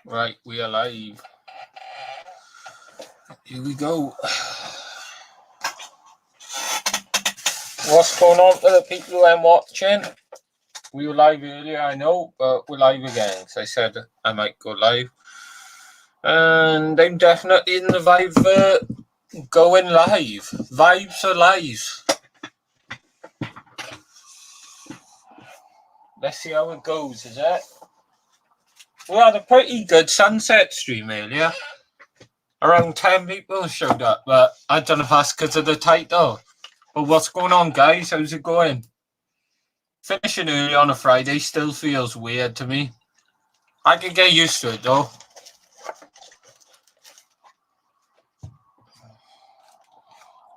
Right, we are live. Here we go. What's going on to the people who are watching? We were live earlier, I know, but we're live again. So I said I might go live. And I'm definitely in the vibe for going live. Vibes are live. Let's see how it goes, is it? We had a pretty good sunset stream earlier. Around 10 people showed up, but I don't know if that's because of the title. But what's going on, guys? How's it going? Finishing early on a Friday still feels weird to me. I can get used to it, though.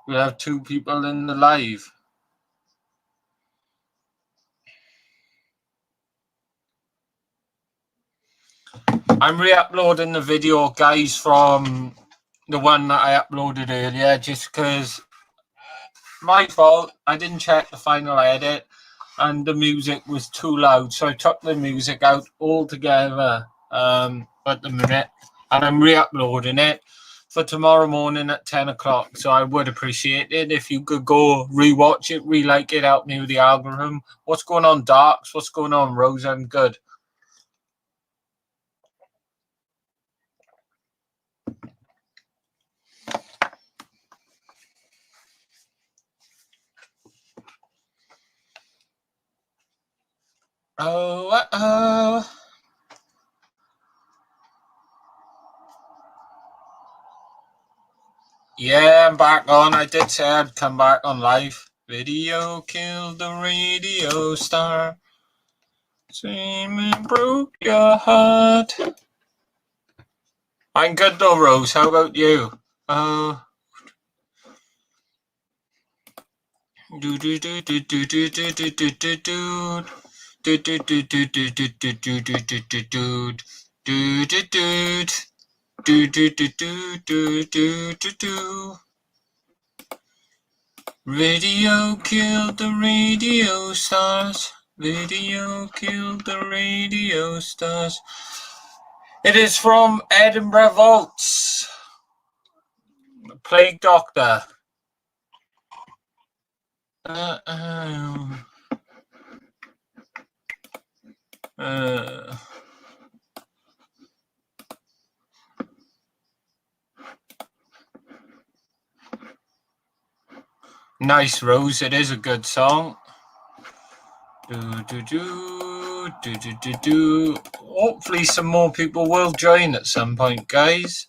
We have 2 people in the live. I'm re-uploading the video, guys, from the one that I uploaded earlier, just because my fault. I didn't check the final edit, and the music was too loud, so I took the music out altogether at the minute, and I'm re-uploading it for tomorrow morning at 10 o'clock. So I would appreciate it if you could go re-watch it, re-like it, help me with the algorithm. What's going on, Darks? What's going on, Rose? I'm good. Oh. Yeah, I'm back on. I did say I'd come back on live. Video killed the radio star. Seeming broke your heart. I'm good though, Rose. How about you? Do do do do do do do do do do do. Do do do do do do do do do do do do. Do do do. Do do do do do do do do. Radio killed the radio stars. Video killed the radio stars. It is from Edinburgh Vaults. Plague Doctor. Nice, Rose. It is a good song. Do do do do do do do. Hopefully, some more people will join at some point, guys.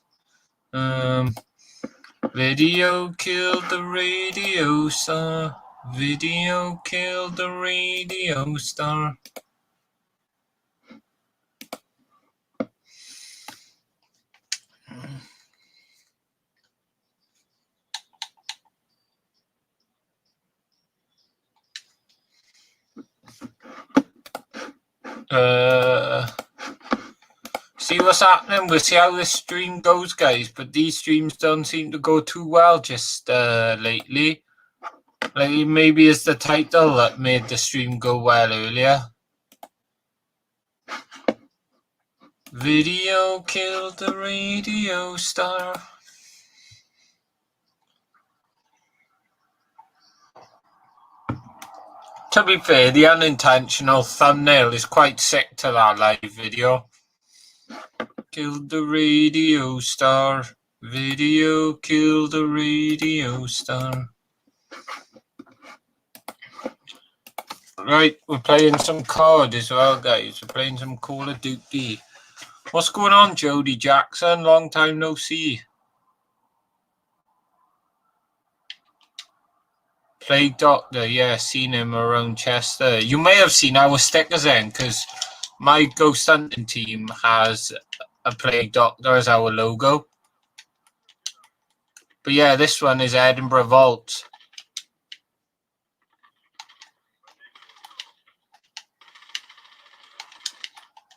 Video killed the radio star. Video killed the radio star. See what's happening. We'll see how this stream goes, guys. But these streams don't seem to go too well just lately. Like maybe it's the title that made the stream go well earlier. Video killed the radio star. To be fair, the unintentional thumbnail is quite sick to that live video. Killed the radio star. Video killed the radio star. Right, we're playing some COD as well, guys. We're playing some Call of Duty. What's going on, Jody Jackson? Long time no see. Plague Doctor, yeah, seen him around Chester. You may have seen our stickers then, because my Ghost Hunting team has a Plague Doctor as our logo. But yeah, this one is Edinburgh Vault.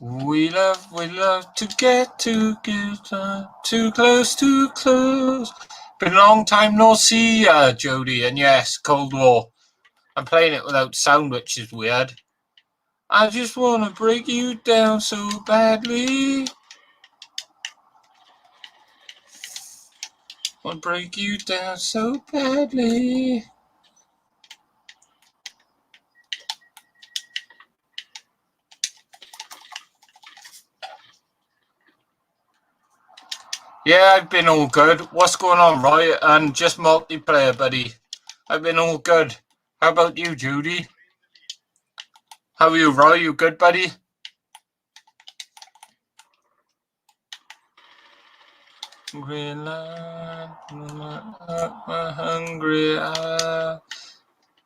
We love to get together, too close, too close. Been a long time no see, Jody, and yes, Cold War. I'm playing it without sound, which is weird. I just want to break you down so badly. Wanna break you down so badly. Yeah, I've been all good. What's going on, Roy? And just multiplayer, buddy. I've been all good. How about you, Judy? How are you, Roy? You good, buddy? Greenland, hungry.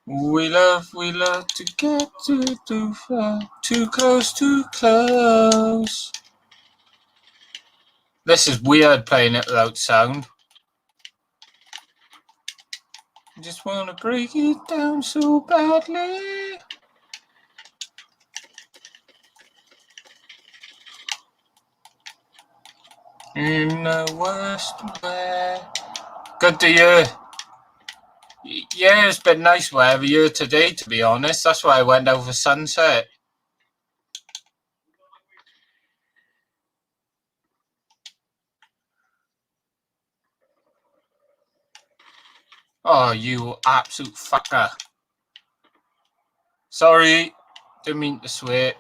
We love to get too far, too close, too close. This is weird playing it without sound. I just want to break it down so badly. In the worst way. Good to you. Yeah, it's been nice weather here today, to be honest. That's why I went out for sunset. Oh, you absolute fucker. Sorry, didn't mean to swear.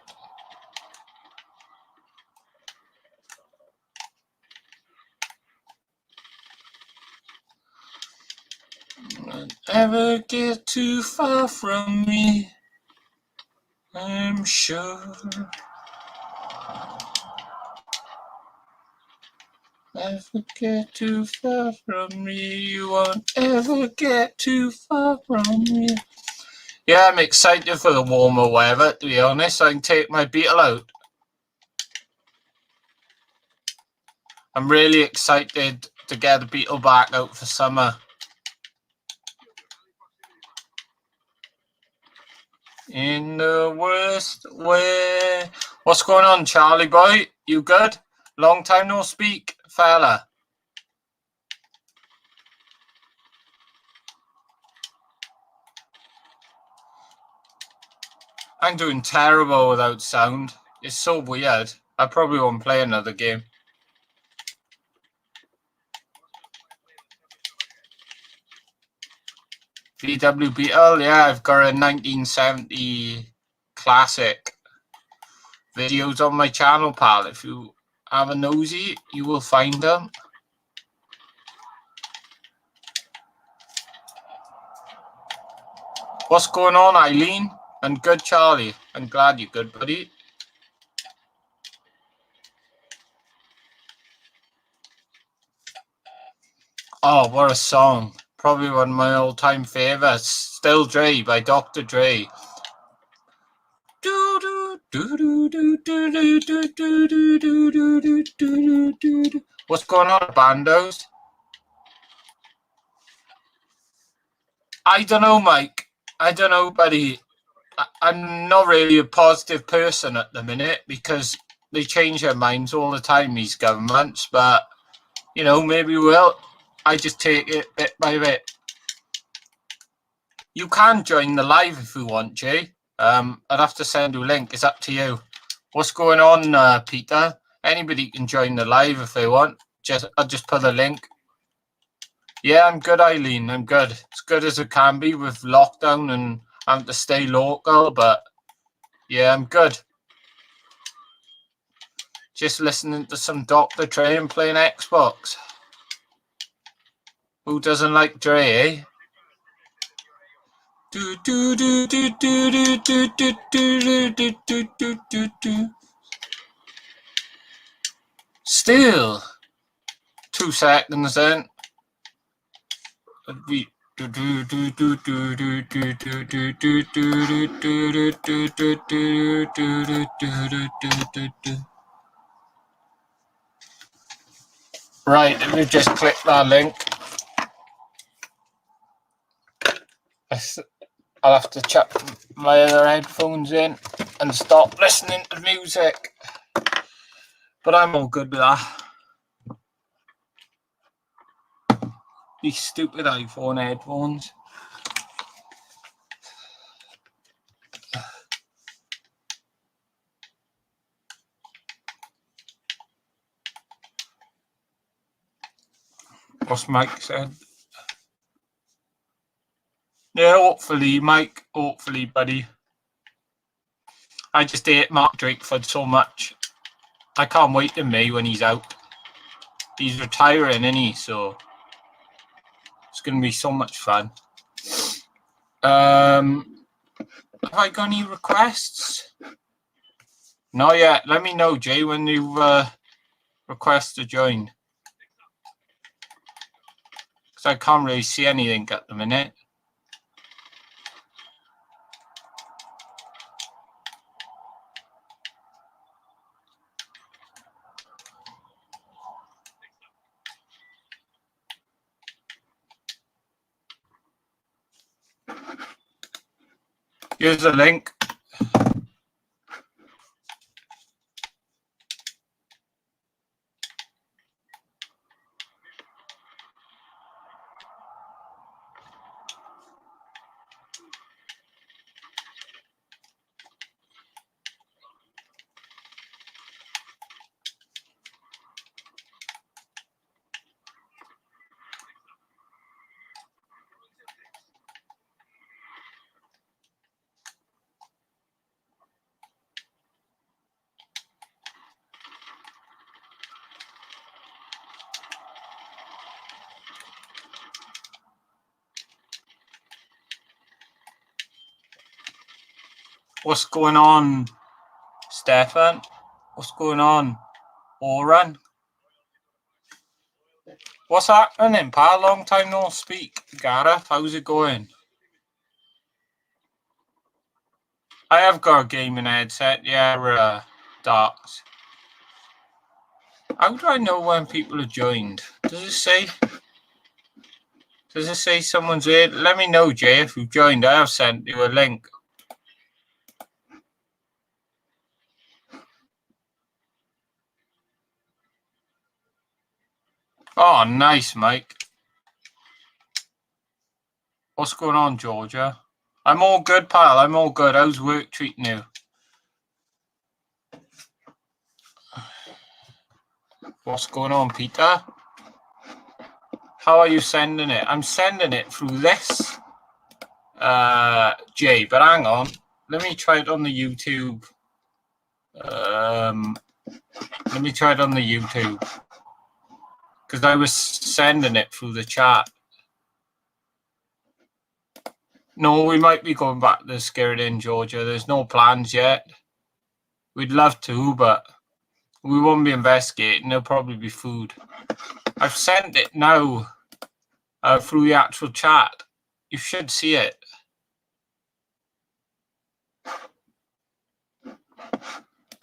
Don't ever get too far from me, I'm sure. Never get too far from me, you won't ever get too far from me. Yeah, I'm excited for the warmer weather, to be honest. I can take my Beetle out. I'm really excited to get the Beetle back out for summer. In the worst way. What's going on, Charlie boy? You good? Long time no speak, fella. I'm doing terrible without sound. It's so weird. I probably won't play another game. VW Beetle, yeah, I've got a 1970 classic. Videos on my channel, pal. If you have a nosy, you will find them. What's going on, Eileen? And good, Charlie. I'm glad you're good, buddy. Oh, what a song. Probably one of my all-time favorites. Still Dre by Dr. Dre. What's going on, bandos? I don't know, Mike. I don't know, buddy. I'm not really a positive person at the minute because they change their minds all the time, these governments. But, you know, maybe we'll. I just take it bit by bit. You can join the live if you want, Jay. I'd have to send you a link. It's up to you. What's going on, Peter? Anybody can join the live if they want. I'll just put a link. Yeah, I'm good, Eileen. I'm good. As good as it can be with lockdown and having to stay local, but yeah, I'm good. Just listening to some Dr. Dre and playing Xbox. Who doesn't like Dre, eh? Still 2 seconds then. Right, let me just click that link. I'll have to chuck my other headphones in and stop listening to music. But I'm all good with that. These stupid iPhone headphones. What's Mike said? Yeah, hopefully, Mike. Hopefully, buddy. I just hate Mark Drakeford so much. I can't wait in May when he's out. He's retiring, isn't he? So it's going to be so much fun. Have I got any requests? Not yet. Let me know, Jay, when you request to join. Because I can't really see anything at the minute. Here's the link. What's going on, Stefan? What's going on, Oran? What's happening, pal? Long time no speak. Gareth, how's it going? I have got a gaming headset, yeah, Darks. How do I know when people are joined? Does it say? Does it say someone's here? Let me know, Jay, if you've joined. I have sent you a link. Oh, nice, Mike. What's going on, Georgia? I'm all good, pal. I'm all good. How's work treating you? What's going on, Peter? How are you sending it? I'm sending it through this, Jay, but hang on. Let me try it on the YouTube. Let me try it on the YouTube. Because I was sending it through the chat. No, we might be going back to the Skirrid Georgia. There's no plans yet. We'd love to, but we won't be investigating. There'll probably be food. I've sent it now through the actual chat. You should see it.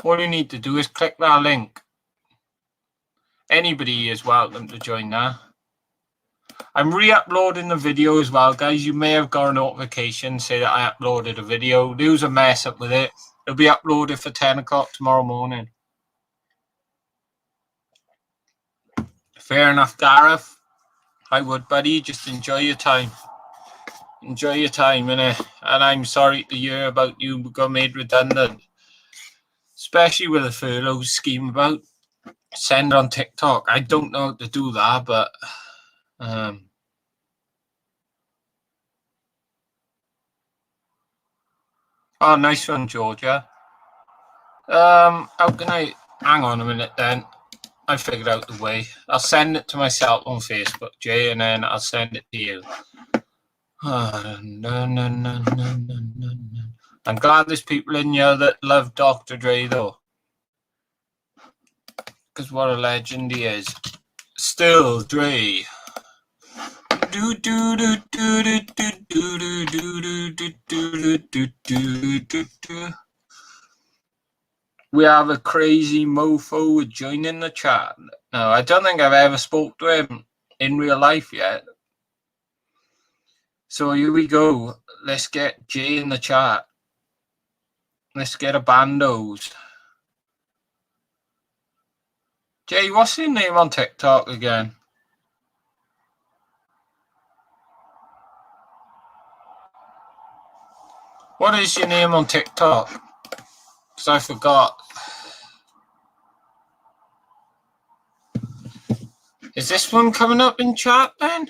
All you need to do is click that link. Anybody is welcome to join that. I'm re-uploading the video as well, guys. You may have got a notification say that I uploaded a video. There was a mess up with it. It'll be uploaded for 10 o'clock tomorrow morning. Fair enough, Gareth. I would, buddy. Just enjoy your time. Enjoy your time, innit? And I'm sorry to hear about you got made redundant. Especially with the furlough scheme about. Send on TikTok. I don't know how to do that, but oh, nice one, Georgia. How can I hang on a minute then? I figured out the way. I'll send it to myself on Facebook, Jay, and then I'll send it to you. I'm glad there's people in here that love Dr. Dre though. Because what a legend he is. Still Dre. We have a crazy mofo joining the chat. No, I don't think I've ever spoke to him in real life yet. So here we go. Let's get Jay in the chat. Let's get a bandos. Jay, what's your name on TikTok again? What is your name on TikTok? Because I forgot. Is this one coming up in chat then?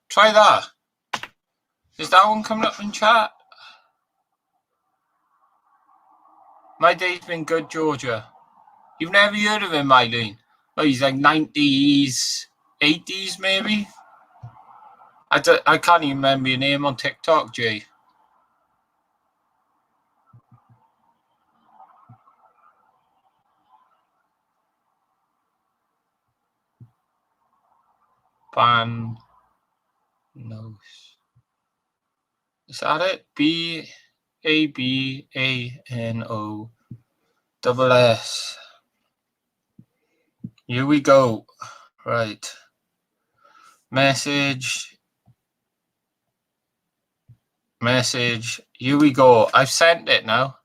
Try that. Is that one coming up in chat? My day's been good, Georgia. You've never heard of him, Eileen? Oh, he's like 90s, 80s maybe? I can't even remember your name on TikTok, Jay. Ban. No. Is that it? BABANO. Here we go. Right. Message. Here we go. I've sent it now.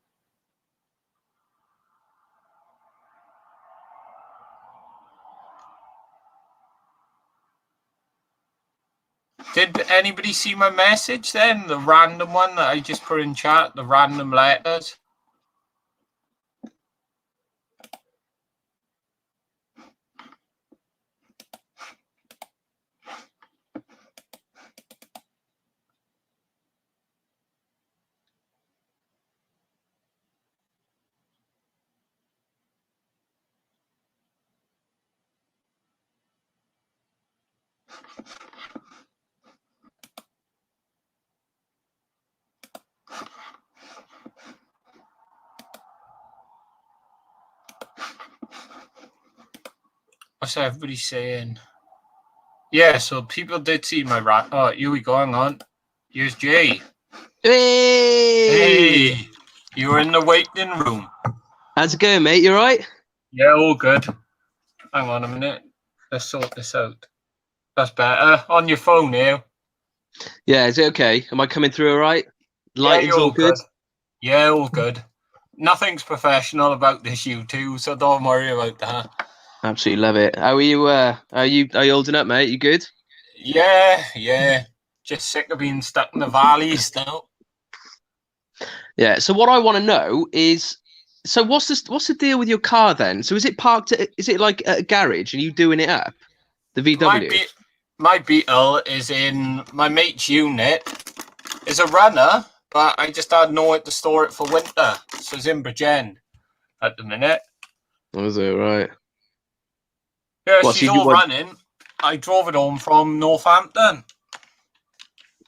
Did anybody see my message then? The random one that I just put in chat, the random letters? What's everybody saying? Yeah, so people did see my rat. Oh, here we go. Hang on. Here's Jay. Hey! You were in the waiting room. How's it going, mate? You all right? Yeah, all good. Hang on a minute. Let's sort this out. That's better. On your phone now. Yeah, is it okay? Am I coming through all right? Lighting's all good? Yeah, all good. Nothing's professional about this YouTube, so don't worry about that. Absolutely love it. How are you? Are you holding up, mate? You good? Yeah. Just sick of being stuck in the valleys now. Yeah. So what I want to know is, so what's the deal with your car then? So is it parked? Is it like at a garage? Are you doing it up? The VW. My Beetle is in my mate's unit. It's a runner, but I just had nowhere to store it for winter, so it's in Bridgend at the minute. Was it right? Yeah, she's all running. I drove it home from Northampton.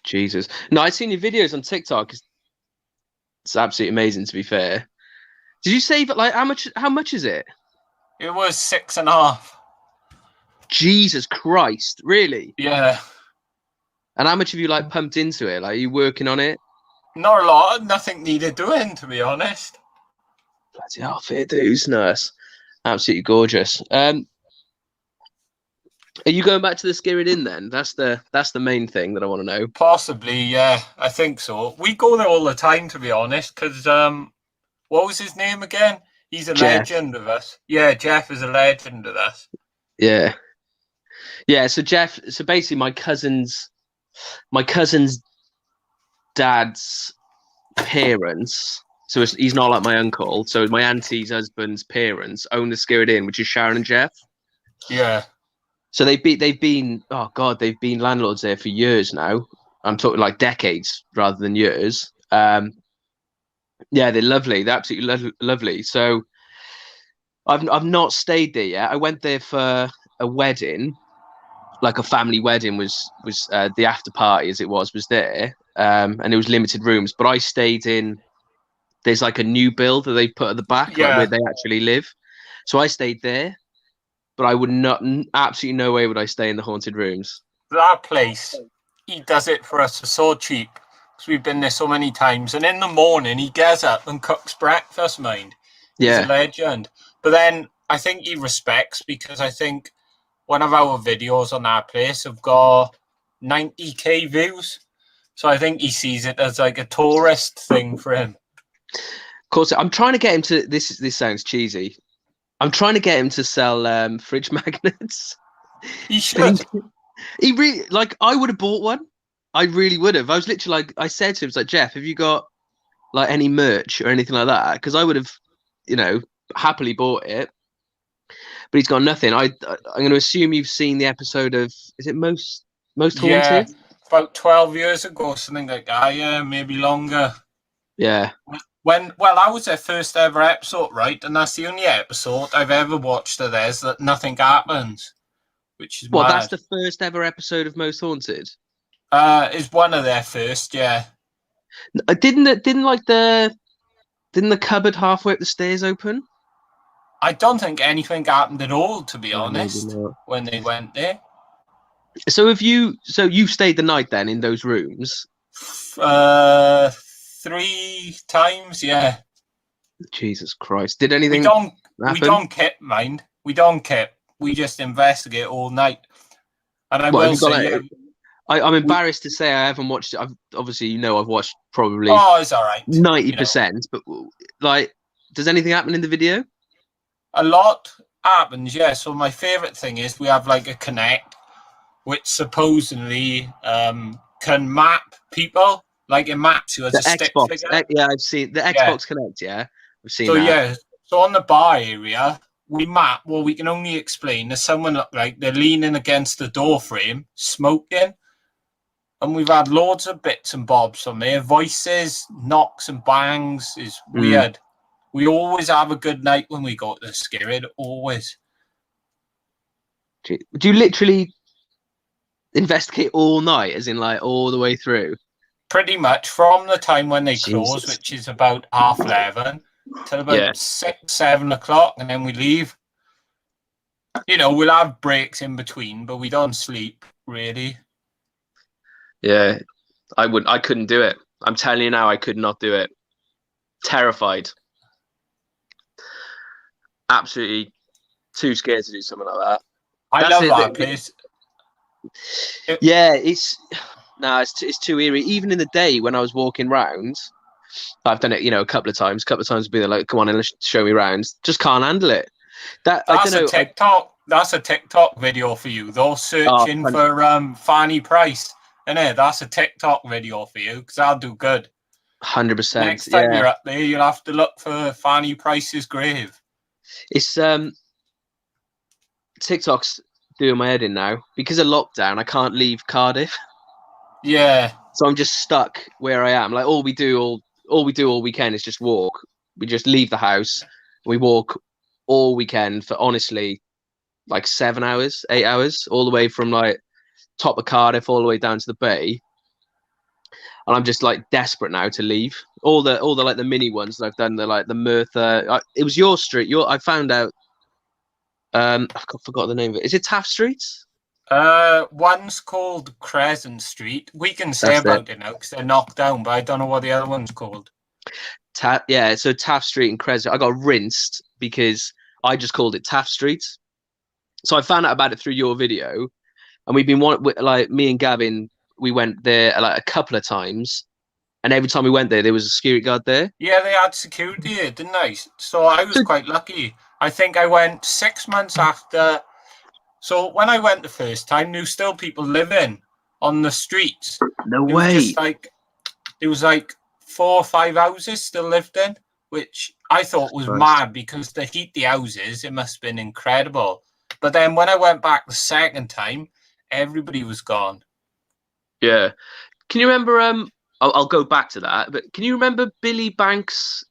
Jesus. No, I've seen your videos on TikTok. It's absolutely amazing, to be fair. Did you save it? Like, how much is it? It was 6.5. Jesus Christ, really? Yeah. And how much have you like pumped into it? Like, are you working on it? Not a lot. Nothing needed doing, to be honest. Bloody hell, fair dues, nurse. Absolutely gorgeous. Are you going back to the Skirrid Inn then? That's the main thing that I want to know. Possibly, yeah. I think so. We go there all the time, to be honest, because what was his name again? He's a legend of us. Yeah, Jeff is a legend of us. Yeah. So Jeff. So basically, my cousin's dad's parents. So he's not like my uncle. So my auntie's husband's parents own the Skirrid Inn, which is Sharon and Jeff. Yeah. So they've been landlords there for years now. I'm talking like decades rather than years. Yeah, they're lovely. They're absolutely lovely. So I've not stayed there yet. I went there for a wedding, like a family wedding. Was the after party as it was there, and it was limited rooms. But I stayed in. There's like a new build that they put at the back, like where they actually live. So I stayed there. But I would not, absolutely no way would I stay in the haunted rooms. That place, he does it for us for so cheap. Because we've been there so many times. And in the morning, he gets up and cooks breakfast, mind. He's a legend. But then I think he respects, because I think one of our videos on that place have got 90k views. So I think he sees it as like a tourist thing for him. Of course, I'm trying to get him to, this sounds cheesy. I'm trying to get him to sell fridge magnets. He should. He really, like, I would have bought one. I really would have. I was literally like, I said to him, like, Jeff, have you got like any merch or anything like that? Because I would have, happily bought it. but he's got nothing. I'm going to assume you've seen the episode of, is it Most Yeah, Haunted? about 12 years ago, something like that. Yeah, maybe longer. Yeah. Well, that was their first ever episode, right? And that's the only episode I've ever watched of theirs that nothing happens, which is Well, that's mad. the first ever episode of Most Haunted. Is one of their first, yeah. Didn't the cupboard halfway up the stairs open? I don't think anything happened at all, to be Oh, maybe honest, not. when they went there. So you stayed the night then in those rooms? 3 times, yeah. Jesus Christ! Did We anything don't happen? we don't kip, mind. We don't kip. We just investigate all night. And I Well, have will you got say, like, I'm embarrassed to say I haven't watched it. Obviously, I've watched probably oh, it's all right. 90%. But like, does anything happen in the video? A lot happens, yeah. So my favorite thing is we have like a Connect, which supposedly can map people. Like it maps you as The a stick Xbox, figure. yeah, I've seen the Xbox Connect. Yeah, I've seen So that. yeah, so on the bar area, we map what we can only explain as someone look like they're leaning against the door frame, smoking. And we've had loads of bits and bobs from there. Voices, knocks and bangs is weird. We always have a good night when we go to the Skirrid, always. Do you literally investigate all night, as in like all the way through? Pretty much from the time when they close, Jesus. which is about 11:30, till about 6, 7 o'clock, and then we leave. We'll have breaks in between, but we don't sleep, really. Yeah, I couldn't do it. I'm telling you now, I could not do it. Terrified. Absolutely too scared to do something like that. I love that place. Yeah, it's too eerie. Even in the day when I was walking round, I've done it, a couple of times. A couple of times, be like, "Come on and show me around." Just can't handle it. That's a TikTok. That's a TikTok video for you. Those searching for Fanny Price, innit? That's a TikTok video for you because I'll do good. 100%. Next time you're up there, you'll have to look for Fanny Price's grave. It's TikTok's doing my head in now because of lockdown. I can't leave Cardiff. Yeah. So I'm just stuck where I am. Like all we do all weekend is just walk. We just leave the house. We walk all weekend for honestly like 7 hours, 8 hours, all the way from like top of Cardiff all the way down to the bay. And I'm just like desperate now to leave. All the like the mini ones that I've done, the Merthyr. It was your street. I found out. I forgot the name of it. Is it Taft Street? One's called Crescent Street. We can say about it now because they're knocked down, but I don't know what the other one's called. So Taft Street and Crescent. I got rinsed because I just called it Taft Street. So I found out about it through your video, and we've been like me and Gavin. We went there like a couple of times, and every time we went there was a security guard there. Yeah, they had security here, didn't they? So I was quite lucky. I think I went 6 months after. So when I went the first time, there were still people living on the streets. No way. It was like 4 or 5 houses still lived in, which I thought was mad because to heat the houses, it must have been incredible. But then when I went back the second time, everybody was gone. Yeah. Can you remember? I'll go back to that. But can you remember Billy Banks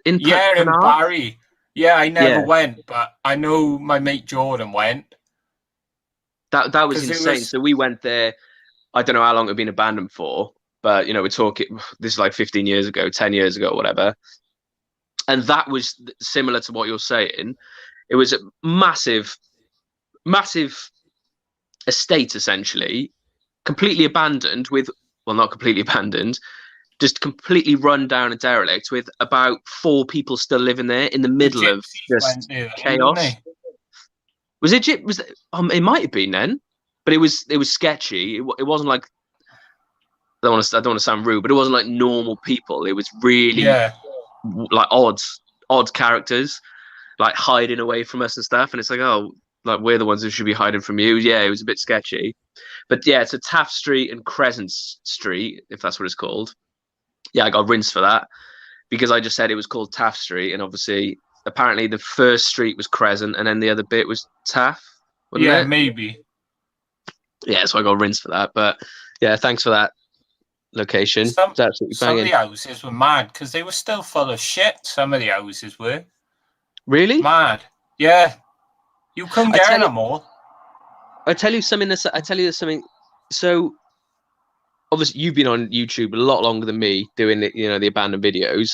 in Barry? Yeah, I never went, but I know my mate Jordan went. That was insane. So we went there. I don't know how long it had been abandoned for, but we're talking. This is like 15 years ago, 10 years ago, whatever. And that was similar to what you're saying. It was a massive estate, essentially, completely abandoned not completely abandoned, just completely run down and derelict with about 4 people still living there in the middle of just chaos. Was it? It might have been then, but it was sketchy. It wasn't like I don't want to sound rude, but it wasn't like normal people. It was really like odd characters, like hiding away from us and stuff. And it's like, oh, like we're the ones who should be hiding from you. Yeah, it was a bit sketchy. But yeah, it's a Taft Street and Crescent Street, if that's what it's called. Yeah, I got rinsed for that because I just said it was called Taft Street, and obviously apparently the first street was Crescent, and then the other bit was Taff, wasn't Yeah, it? maybe. Yeah, so I got rinsed for that. But yeah, thanks for that location. Some It's absolutely some of banging. the houses were mad because they were still full of shit. Some of the houses were Really? mad. Yeah, you couldn't I get tell in you, them all. I tell you something. I tell you there's something. So obviously, you've been on YouTube a lot longer than me doing it. You know, the abandoned videos.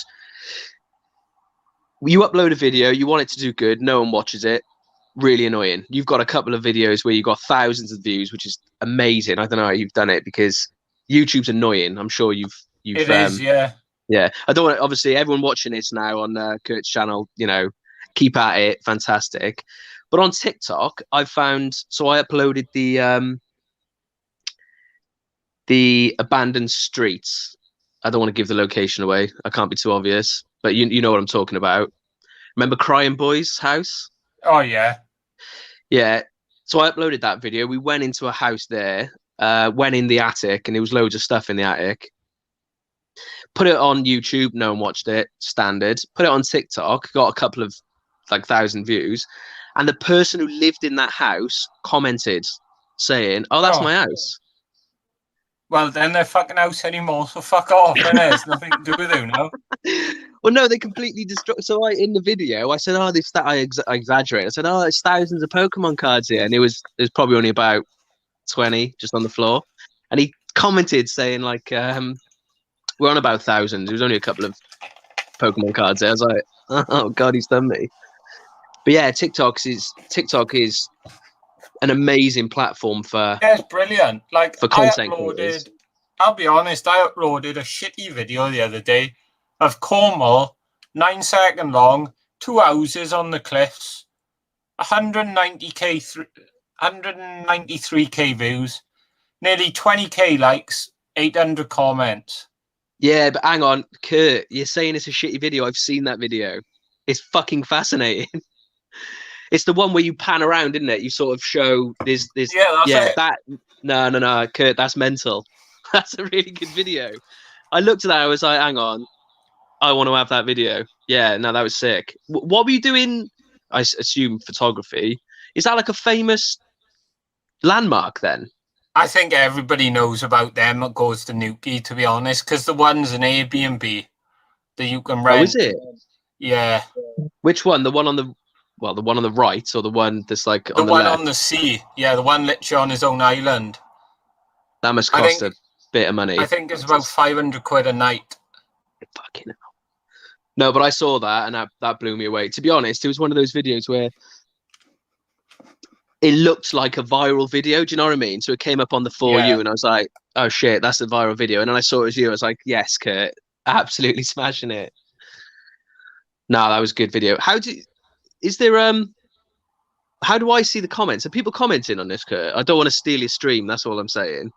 You upload a video, you want it to do good, no one watches it. Really annoying. You've got a couple of videos where you've got thousands of views, which is amazing. I don't know how you've done it because YouTube's annoying. I'm sure you've It is, yeah. yeah. I don't want obviously everyone watching this now on Kurt's channel, you know, keep at it, fantastic. But on TikTok, I've found so I uploaded the abandoned streets. I don't want to give the location away. I can't be too obvious, but you know what I'm talking about. Remember Crying Boy's house? Oh yeah. Yeah. So I uploaded that video. We went into a house there, went in the attic, and there was loads of stuff in the attic. Put it on YouTube, no one watched it, standard. Put it on TikTok, got a couple of like 1,000 views. And the person who lived in that house commented saying, "Oh, that's Oh. my house." Well, then they're fucking house anymore, so fuck off, innit? It's nothing to do with you now. Well, no, they completely destroyed. So in the video, I said, "Oh, I exaggerate." I said, "Oh, it's thousands of Pokemon cards here," and it was probably only about 20 just on the floor. And he commented saying like, "We're on about thousands. There was only a couple of Pokemon cards there." I was like, "Oh God, he's done me." But yeah, TikTok is an amazing platform for Yeah, it's brilliant. Like, content creators. I'll be honest, I uploaded a shitty video the other day of Cornwall, 9 second long, 2 houses on the cliffs, 193k views, nearly 20k likes, 800 comments. Yeah, but hang on, Kurt, you're saying it's a shitty video. I've seen that video. It's fucking fascinating. It's the one where you pan around, isn't it? You sort of show this. Yeah, that's it. That. No, Kurt, that's mental. That's a really good video. I looked at that. I was like, hang on, I want to have that video. Yeah, no, that was sick. What were you doing? I assume photography. Is that like a famous landmark then? I think everybody knows about them that goes to Newquay, to be honest, because the one's an Airbnb that you can rent. Oh, is it? Yeah. Which one? The one on the right, or the one that's like the on the one left? on the sea. Yeah, the one literally on his own island. That must cost a bit of money. I think it's about 500 quid a night. Fucking hell. No, but I saw that and that blew me away. To be honest, it was one of those videos where it looked like a viral video. Do you know what I mean? So it came up on the For You, and I was like, "Oh shit, that's a viral video." And then I saw it as you. I was like, "Yes, Kurt, absolutely smashing it." No, that was a good video. How do I see the comments? Are people commenting on this, Kurt? I don't want to steal your stream. That's all I'm saying.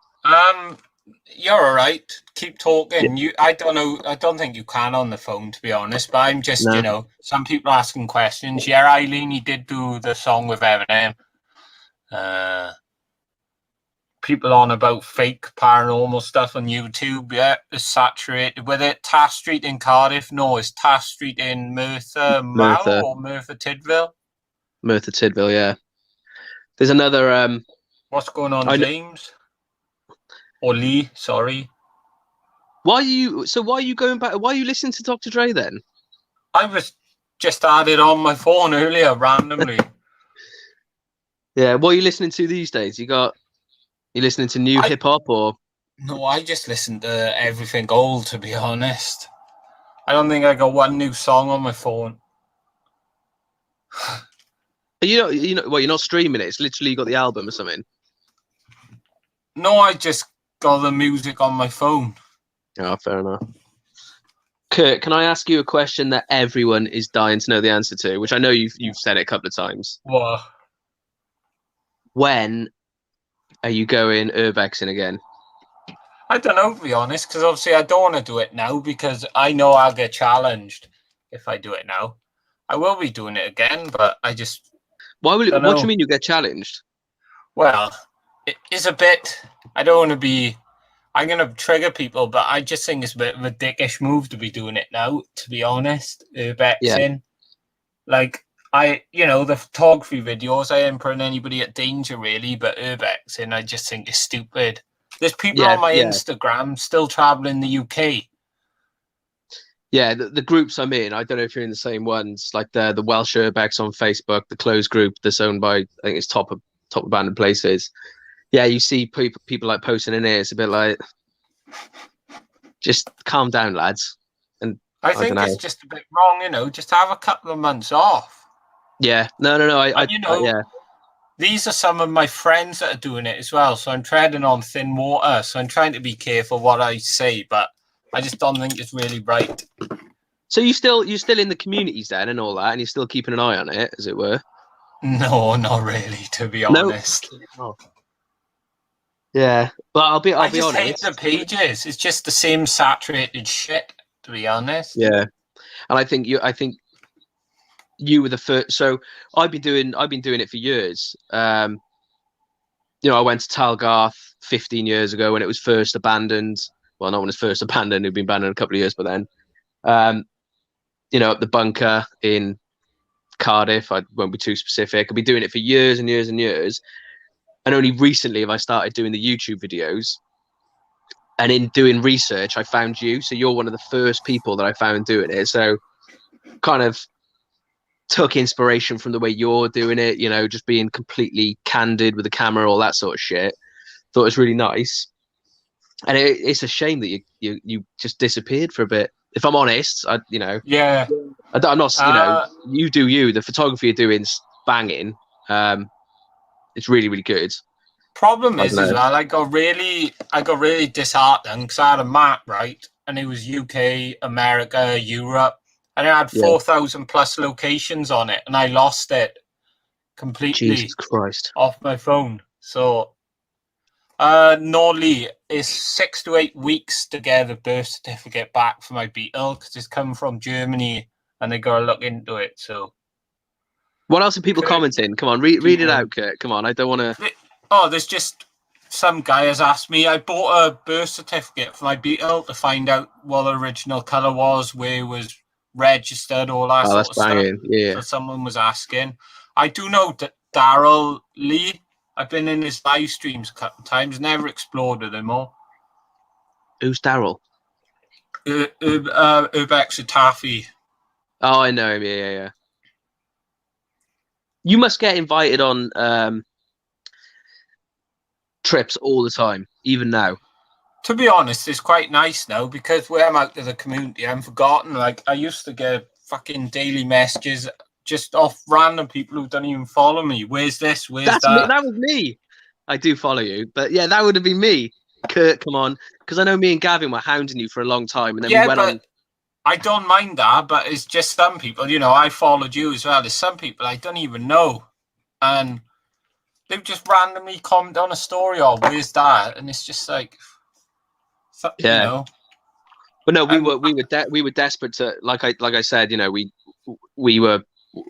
You're all right. Keep talking. I don't know. I don't think you can on the phone, to be honest. But I'm just, some people asking questions. Yeah, Eileen, he did do the song with Eminem. People on about fake paranormal stuff on YouTube. Yeah, is saturated with it. Taff Street in Cardiff. No, it's Taff Street in Merthyr Mawr or Merthyr Tydfil. Merthyr Tydfil, yeah. There's another. What's going on, James? Or Lee? Sorry. Why are you going back? Why are you listening to Dr. Dre then? I was just added on my phone earlier randomly. Yeah, what are you listening to these days? You listening to new hip hop or? No, I just listen to everything old, to be honest. I don't think I got one new song on my phone. Well, you're not streaming it. It's literally you got the album or something. No, I just got the music on my phone. Oh, fair enough. Kurt, can I ask you a question that everyone is dying to know the answer to, which I know you've said it a couple of times? What? When are you going urbexing again? I don't know, to be honest, because obviously I don't want to do it now because I know I'll get challenged if I do it now. I will be doing it again, but I just... What do you mean you get challenged? Well, it is a bit... I don't want to be... I'm going to trigger people, but I just think it's a bit of a dickish move to be doing it now, to be honest. Urbexing. Yeah. Like, the photography videos, I ain't putting anybody at danger really, but urbex, and I just think it's stupid. There's people Yeah, on my yeah. Instagram still traveling the UK. Yeah, the groups I'm in, I don't know if you're in the same ones, like the Welsh Urbex on Facebook, the closed group that's owned by, I think it's Top Abandoned Places. Yeah, you see people like posting in here. It's a bit like, just calm down, lads. And I I don't think it's know. just a bit wrong, just have a couple of months off. Yeah, no. And these are some of my friends that are doing it as well. So I'm treading on thin water. So I'm trying to be careful what I say, but I just don't think it's really right. So you're still in the communities then and all that, and you're still keeping an eye on it, as it were. No, not really, to be honest. Oh. Yeah, but I'll be honest. I just hate the pages. It's just the same saturated shit, to be honest. Yeah, and I think you were the first. So I've been doing it for years. I went to Talgarth 15 years ago when it was first abandoned. Well, not when it was first abandoned. It'd been abandoned a couple of years by then. Up the bunker in Cardiff. I won't be too specific. I've been doing it for years and years and years. And only recently have I started doing the YouTube videos. And in doing research, I found you. So you're one of the first people that I found doing it. So kind of took inspiration from the way you're doing it, just being completely candid with the camera, all that sort of shit. Thought it was really nice. And it's a shame that you just disappeared for a bit. If I'm honest, Yeah. I'm not, you do you. The photography you're doing's banging. It's really, really good. Problem is as well, I got really disheartened because I had a map, right? And it was UK, America, Europe. And it had 4,000 plus locations on it. And I lost it completely. Jesus Christ. Off my phone. So normally it's 6 to 8 weeks to get a birth certificate back for my beetle because it's come from Germany and they gotta look into it. So what else are people commenting? Come on, read it out, Kurt. Come on, I don't want to. Oh, there's just some guy has asked me. I bought a birth certificate for my beetle to find out what the original color was, where it was registered, all that sort of stuff. Yeah. So someone was asking. I do know that Daryl Lee. I've been in his live streams a couple of times. Never explored with him all. Who's Daryl? Urbex Taffy. Oh, I know him. Yeah. You must get invited on trips all the time, even now. To be honest, it's quite nice now because when I'm out to the community, I'm forgotten. Like, I used to get fucking daily messages just off random people who don't even follow me. Where's this? Where's that? That was me. I do follow you, but yeah, that would have been me. Kurt, come on, because I know me and Gavin were hounding you for a long time, and then we went on. I don't mind that, but it's just some people. I followed you as well. There's some people I don't even know, and they've just randomly comment on a story or where's that, and it's just like, But no, we were desperate to, like I said, we were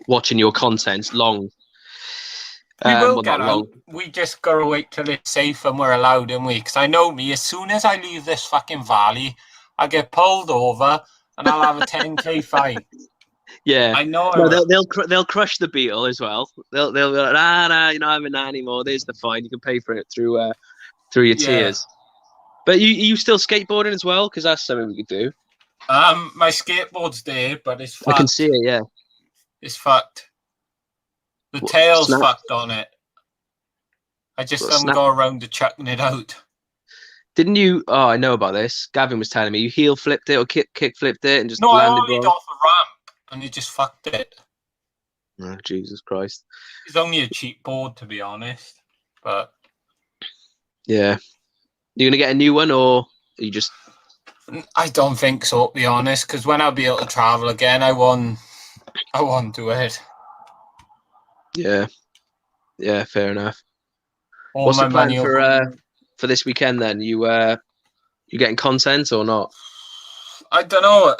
watching your content long. We will get out. We just gotta wait till it's safe and we're allowed, and because I know me, as soon as I leave this fucking valley, I get pulled over and I'll have a 10k fine. Yeah, I know. No, they'll crush the beetle as well. They'll be like, nah, you're not having that anymore. There's the fine. You can pay for it through your tears. But you still skateboarding as well? Because that's something we could do. My skateboard's there, but it's fucked. I can see it. Yeah, it's fucked. The tail's fucked on it. I just don't go around to chucking it out. Didn't you? Oh, I know about this. Gavin was telling me you heel flipped it or kick flipped it and just landed I only off a ramp and it just fucked it. Oh, Jesus Christ! It's only a cheap board, to be honest. But yeah, you gonna get a new one or are you just? I don't think so, to be honest. Because when I'll be able to travel again, I won't do it. Yeah, fair enough. What's the plan for this weekend then? You getting content or not? I don't know.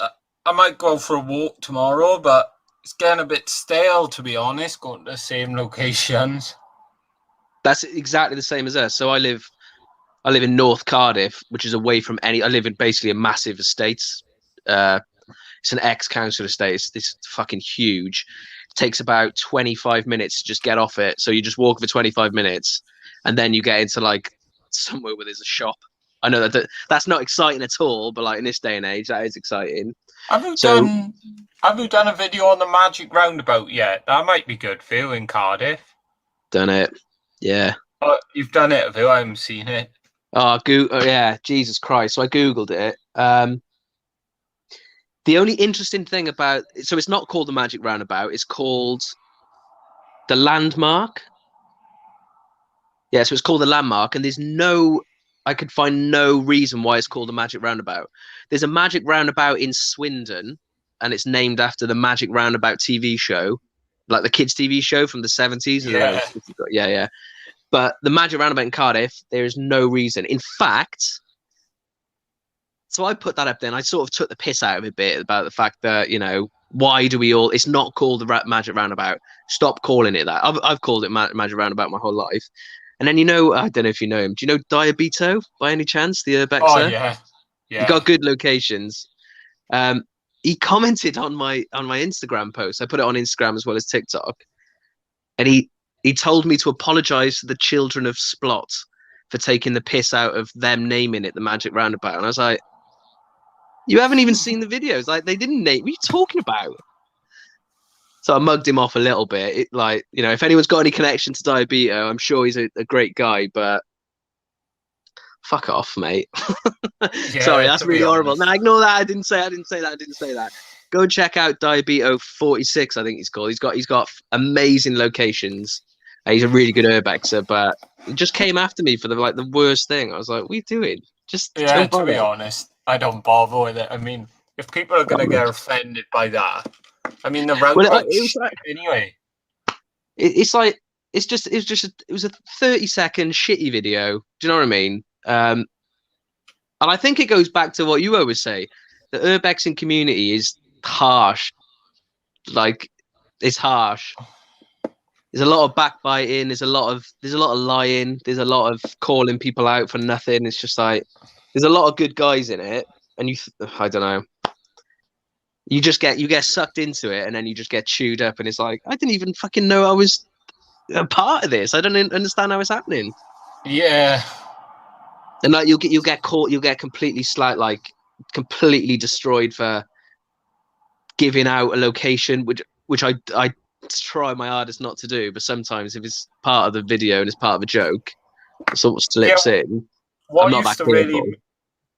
I might go for a walk tomorrow, but it's getting a bit stale, to be honest, going to the same locations. That's exactly the same as us. So I live in North Cardiff, which is away from I live in basically a massive estate. It's an ex-council estate. It's fucking huge. takes about 25 minutes to just get off it. So you just walk for 25 minutes, and then you get into like somewhere where there's a shop. I know that's not exciting at all, but like in this day and age, that is exciting. Have you So done a video on the Magic Roundabout yet? That might be good for you in Cardiff. done it, yeah. Oh, you've done it, have you? I haven't seen it. Oh, yeah, Jesus Christ. So I Googled it. The only interesting thing about so it's not called the Magic Roundabout, it's called the Landmark. Yeah, so it's called the Landmark, and I could find no reason why it's called the Magic Roundabout. There's a Magic Roundabout in Swindon, and it's named after the Magic Roundabout TV show, like the kids' TV show from the 70s. Yeah. Yeah. But the Magic Roundabout in Cardiff, there is no reason. In fact, so I put that up there, and I sort of took the piss out of it a bit about the fact that, why do we all, it's not called the Magic Roundabout. Stop calling it that. I've called it Magic Roundabout my whole life. And then, I don't know if you know him. Do you know Diabito by any chance, the urbexer? Oh, yeah. He got good locations. He commented on my Instagram post. I put it on Instagram as well as TikTok. And he told me to apologize to the children of Splot for taking the piss out of them naming it the Magic Roundabout. And I was like, you haven't even seen the videos. Like, they didn't name. What are you talking about? So I mugged him off a little bit. If anyone's got any connection to Diabito, I'm sure he's a great guy, but fuck off, mate. Yeah, Sorry, that's really horrible. honest. Now ignore that. I didn't say that. Go and check out Diabito 46, I think he's called. He's got amazing locations. He's a really good urbexer, but he just came after me for the worst thing. I was like, what are you doing? Just Yeah, don't to be bother. honest, I don't bother with it. I mean, if people are going to get offended by that, I mean, the roundabout it was like, anyway. it was a 30-second shitty video. Do you know what I mean? And I think it goes back to what you always say. The urbexing community is harsh. Like, it's harsh. There's a lot of backbiting. There's a lot of lying. There's a lot of calling people out for nothing. It's just like there's a lot of good guys in it, and I don't know. You get sucked into it, and then you just get chewed up, and it's like I didn't even fucking know I was a part of this. I don't understand how it's happening. Yeah. And like you'll get caught. You'll get completely completely destroyed for giving out a location, which I try my hardest not to do, but sometimes if it's part of the video and it's part of a joke, it sort of slips in. I'm not that careful.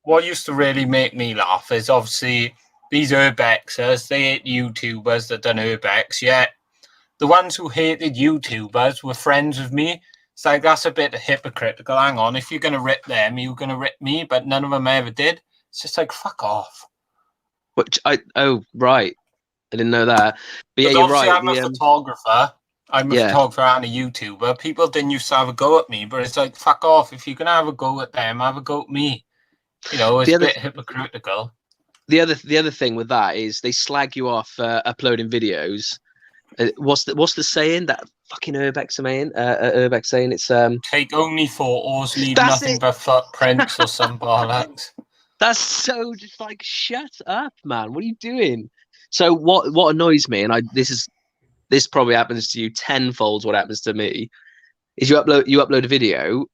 What used to really make me laugh is obviously these urbexers, they hate YouTubers that done urbex, yet the ones who hated YouTubers were friends with me. It's like, that's a bit hypocritical. Hang on, if you're going to rip them, you're going to rip me, but none of them ever did. It's just like, fuck off. Right. I didn't know that. But yeah, you're right. I'm a photographer. I'm a photographer and a YouTuber. People didn't used to have a go at me, but it's like, fuck off. If you're going to have a go at them, have a go at me. It's a bit hypocritical. The other thing with that is they slag you off for uploading videos. What's the saying that fucking Urbex saying? It's take only photos, leave nothing but footprints or some bollocks. That's so just like, shut up, man. What are you doing? So what annoys me, and this probably happens to you tenfold what happens to me, is you upload a video,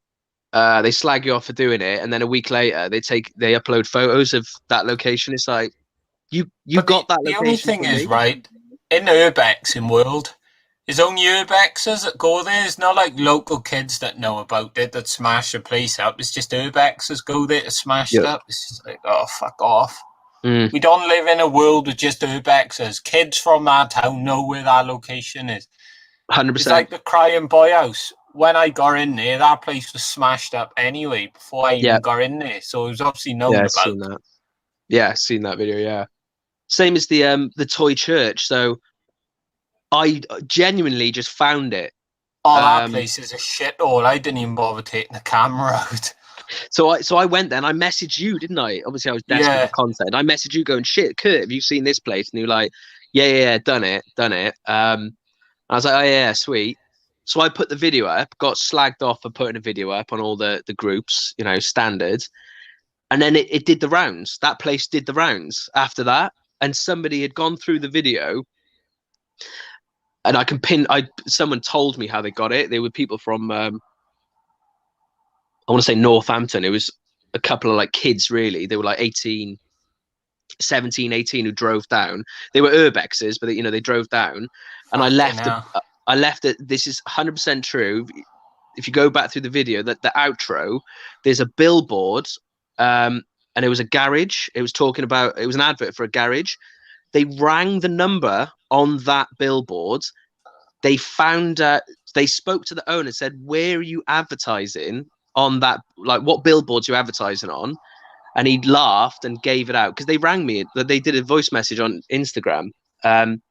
they slag you off for doing it, and then a week later they upload photos of that location. It's like you got that location. The only thing is, right, in the urbexing world, there's only urbexers that go there. It's not like local kids that know about it that smash the place up. It's just urbexers go there to smash it up. It's just like, oh, fuck off. We don't live in a world with just urbexers. Kids from our town know where that location is. 100%. It's like the Crying Boy House. When I got in there, that place was smashed up anyway before I even got in there. So it was obviously known about. Seen that. Yeah, seen that video. Yeah, same as the toy church. So I genuinely just found it. Oh, that place is a shithole. I didn't even bother taking the camera out. So I went there and I messaged you, didn't I? Obviously, I was desperate for content. I messaged you going, shit, Kurt, have you seen this place? And you were like, yeah, done it. I was like, oh, yeah, sweet. So I put the video up, got slagged off for putting a video up on all the groups, standard. And then it did the rounds. That place did the rounds after that. And somebody had gone through the video and I can pin. Someone told me how they got it. They were people from I want to say Northampton. It was a couple of like kids, really. They were like 18, 17, 18 who drove down. They were urbexes, but they drove down, and I left. I left it. This is 100% true. If you go back through the video, that the outro, there's a billboard, and it was a garage. It was talking about. It was an advert for a garage. They rang the number on that billboard. They found. They spoke to the owner, said, "Where are you advertising on that? Like, what billboards are you advertising on?" And he laughed and gave it out because they rang me. They did a voice message on Instagram, and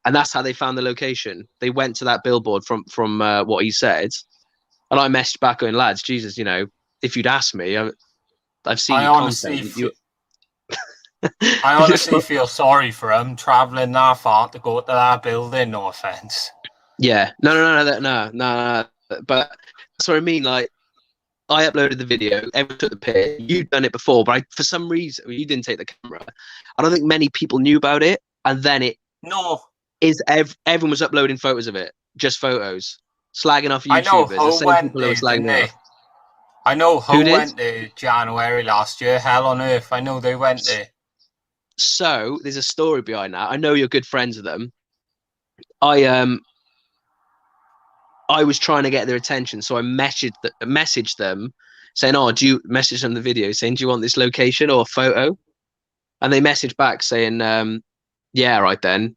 that's how they found the location. They went to that billboard from what he said, and I messaged back going, "Lads, Jesus, if you'd asked me, I've seen your content." I honestly feel sorry for him traveling that far to go to that building. No offense. Yeah, no. But that's what I mean. Like, I uploaded the video, everyone took the pic. You'd done it before, but for some reason, you didn't take the camera. I don't think many people knew about it, and then everyone was uploading photos of it, just photos, slagging off YouTubers. The same people who were slagging me off. I know who went there January last year. Hell on Earth. I know they went there. So there's a story behind that. I know you're good friends with them. I was trying to get their attention, so I messaged them saying, "Oh, do you message them the video saying, do you want this location or a photo?" And they messaged back saying, "Yeah, right then,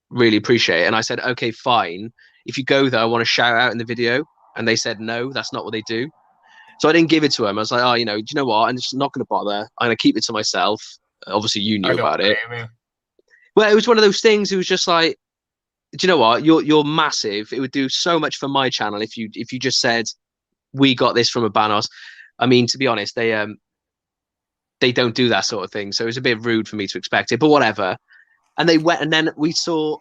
really appreciate it." And I said, "Okay, fine. If you go there, I want to shout out in the video." And they said, "No, that's not what they do." So I didn't give it to them. I was like, "Oh, do you know what? I'm just not going to bother. I'm going to keep it to myself." Obviously, you knew about it. Well, it was one of those things. It was just like, do you know what? You're massive. It would do so much for my channel if you just said, "We got this from Abanos." I mean, to be honest, they don't do that sort of thing. So it was a bit rude for me to expect it, but whatever. And they went, and then we saw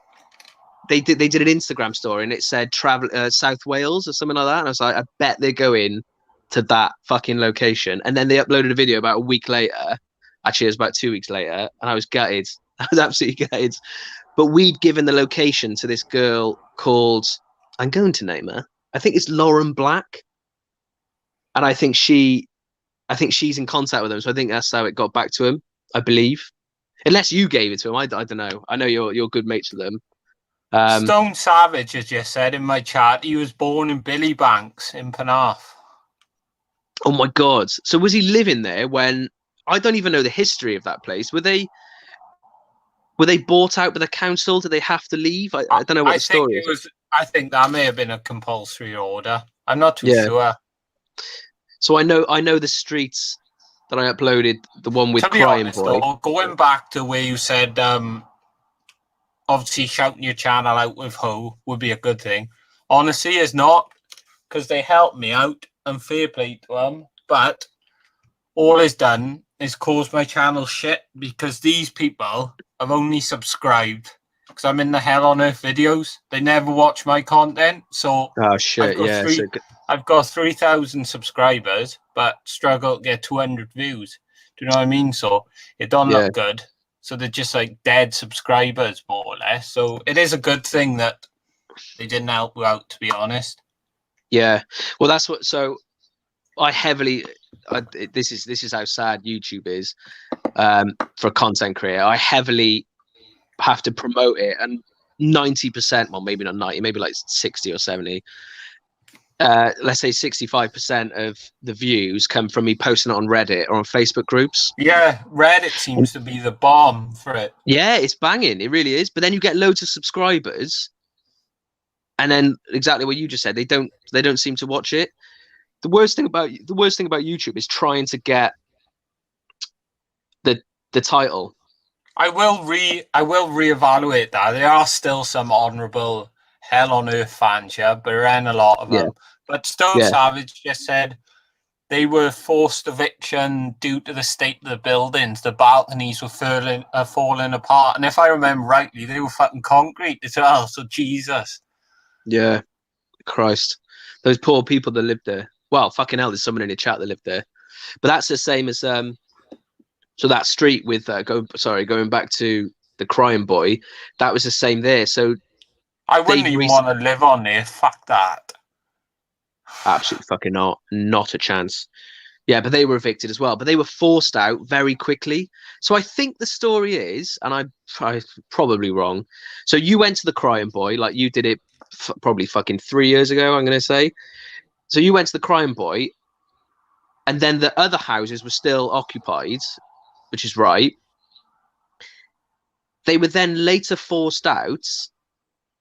they did an Instagram story, and it said travel South Wales or something like that. And I was like, I bet they're going to that fucking location. And then they uploaded a video about a week later. Actually, it was about 2 weeks later, and I was gutted. I was absolutely gutted. But we'd given the location to this girl called, I'm going to name her. I think it's Lauren Black. And I think she's in contact with them. So I think that's how it got back to him, I believe. Unless you gave it to him. I don't know. I know you're good mates with them. Stone Savage, as you said in my chat, he was born in Billybanks in Penarth. Oh my God. So was he living there when, I don't even know the history of that place. Were they bought out by the council? Did they have to leave? I don't know what the story is. I think that may have been a compulsory order. I'm not too sure. So I know the streets that I uploaded, the one with Crying Boy. Though, going back to where you said, obviously shouting your channel out with who would be a good thing. Honestly, it's not, because they helped me out and fair play to them. But all it's done is cause my channel shit, because these people have only subscribed because I'm in the Hell on Earth videos. They never watch my content. So oh shit, I've got 3,000 subscribers, but struggle to get 200 views. Do you know what I mean? So it don't look good. So they're just like dead subscribers, more or less. So it is a good thing that they didn't help you out, to be honest. Yeah. Well, that's what. So I heavily. This is how sad YouTube is for a content creator. I heavily have to promote it, and 90%, well, maybe not 90, maybe like 60 or 70. Let's say 65% of the views come from me posting it on Reddit or on Facebook groups. Yeah, Reddit seems to be the bomb for it. Yeah, it's banging. It really is. But then you get loads of subscribers, and then exactly what you just said, they don't seem to watch it. The worst thing about YouTube is trying to get the title. I will reevaluate that. There are still some honourable Hell on Earth fans, yeah, but there ain't a lot of them. But Stone Savage just said they were forced eviction due to the state of the buildings. The balconies were falling apart, and if I remember rightly, they were fucking concrete as well. So Jesus. Yeah, Christ, those poor people that lived there. Well, fucking hell, there's someone in the chat that lived there. But that's the same as so that street with going back to the Crying Boy, that was the same there. So I wouldn't They've even want to live on there. Fuck that. absolutely fucking not a chance. Yeah, but they were evicted as well. But they were forced out very quickly. So I think the story is, and I'm probably wrong. So you went to the Crying Boy, like you did it probably fucking 3 years ago, I'm going to say. So you went to the Crying Boy, and then the other houses were still occupied, which is right. They were then later forced out.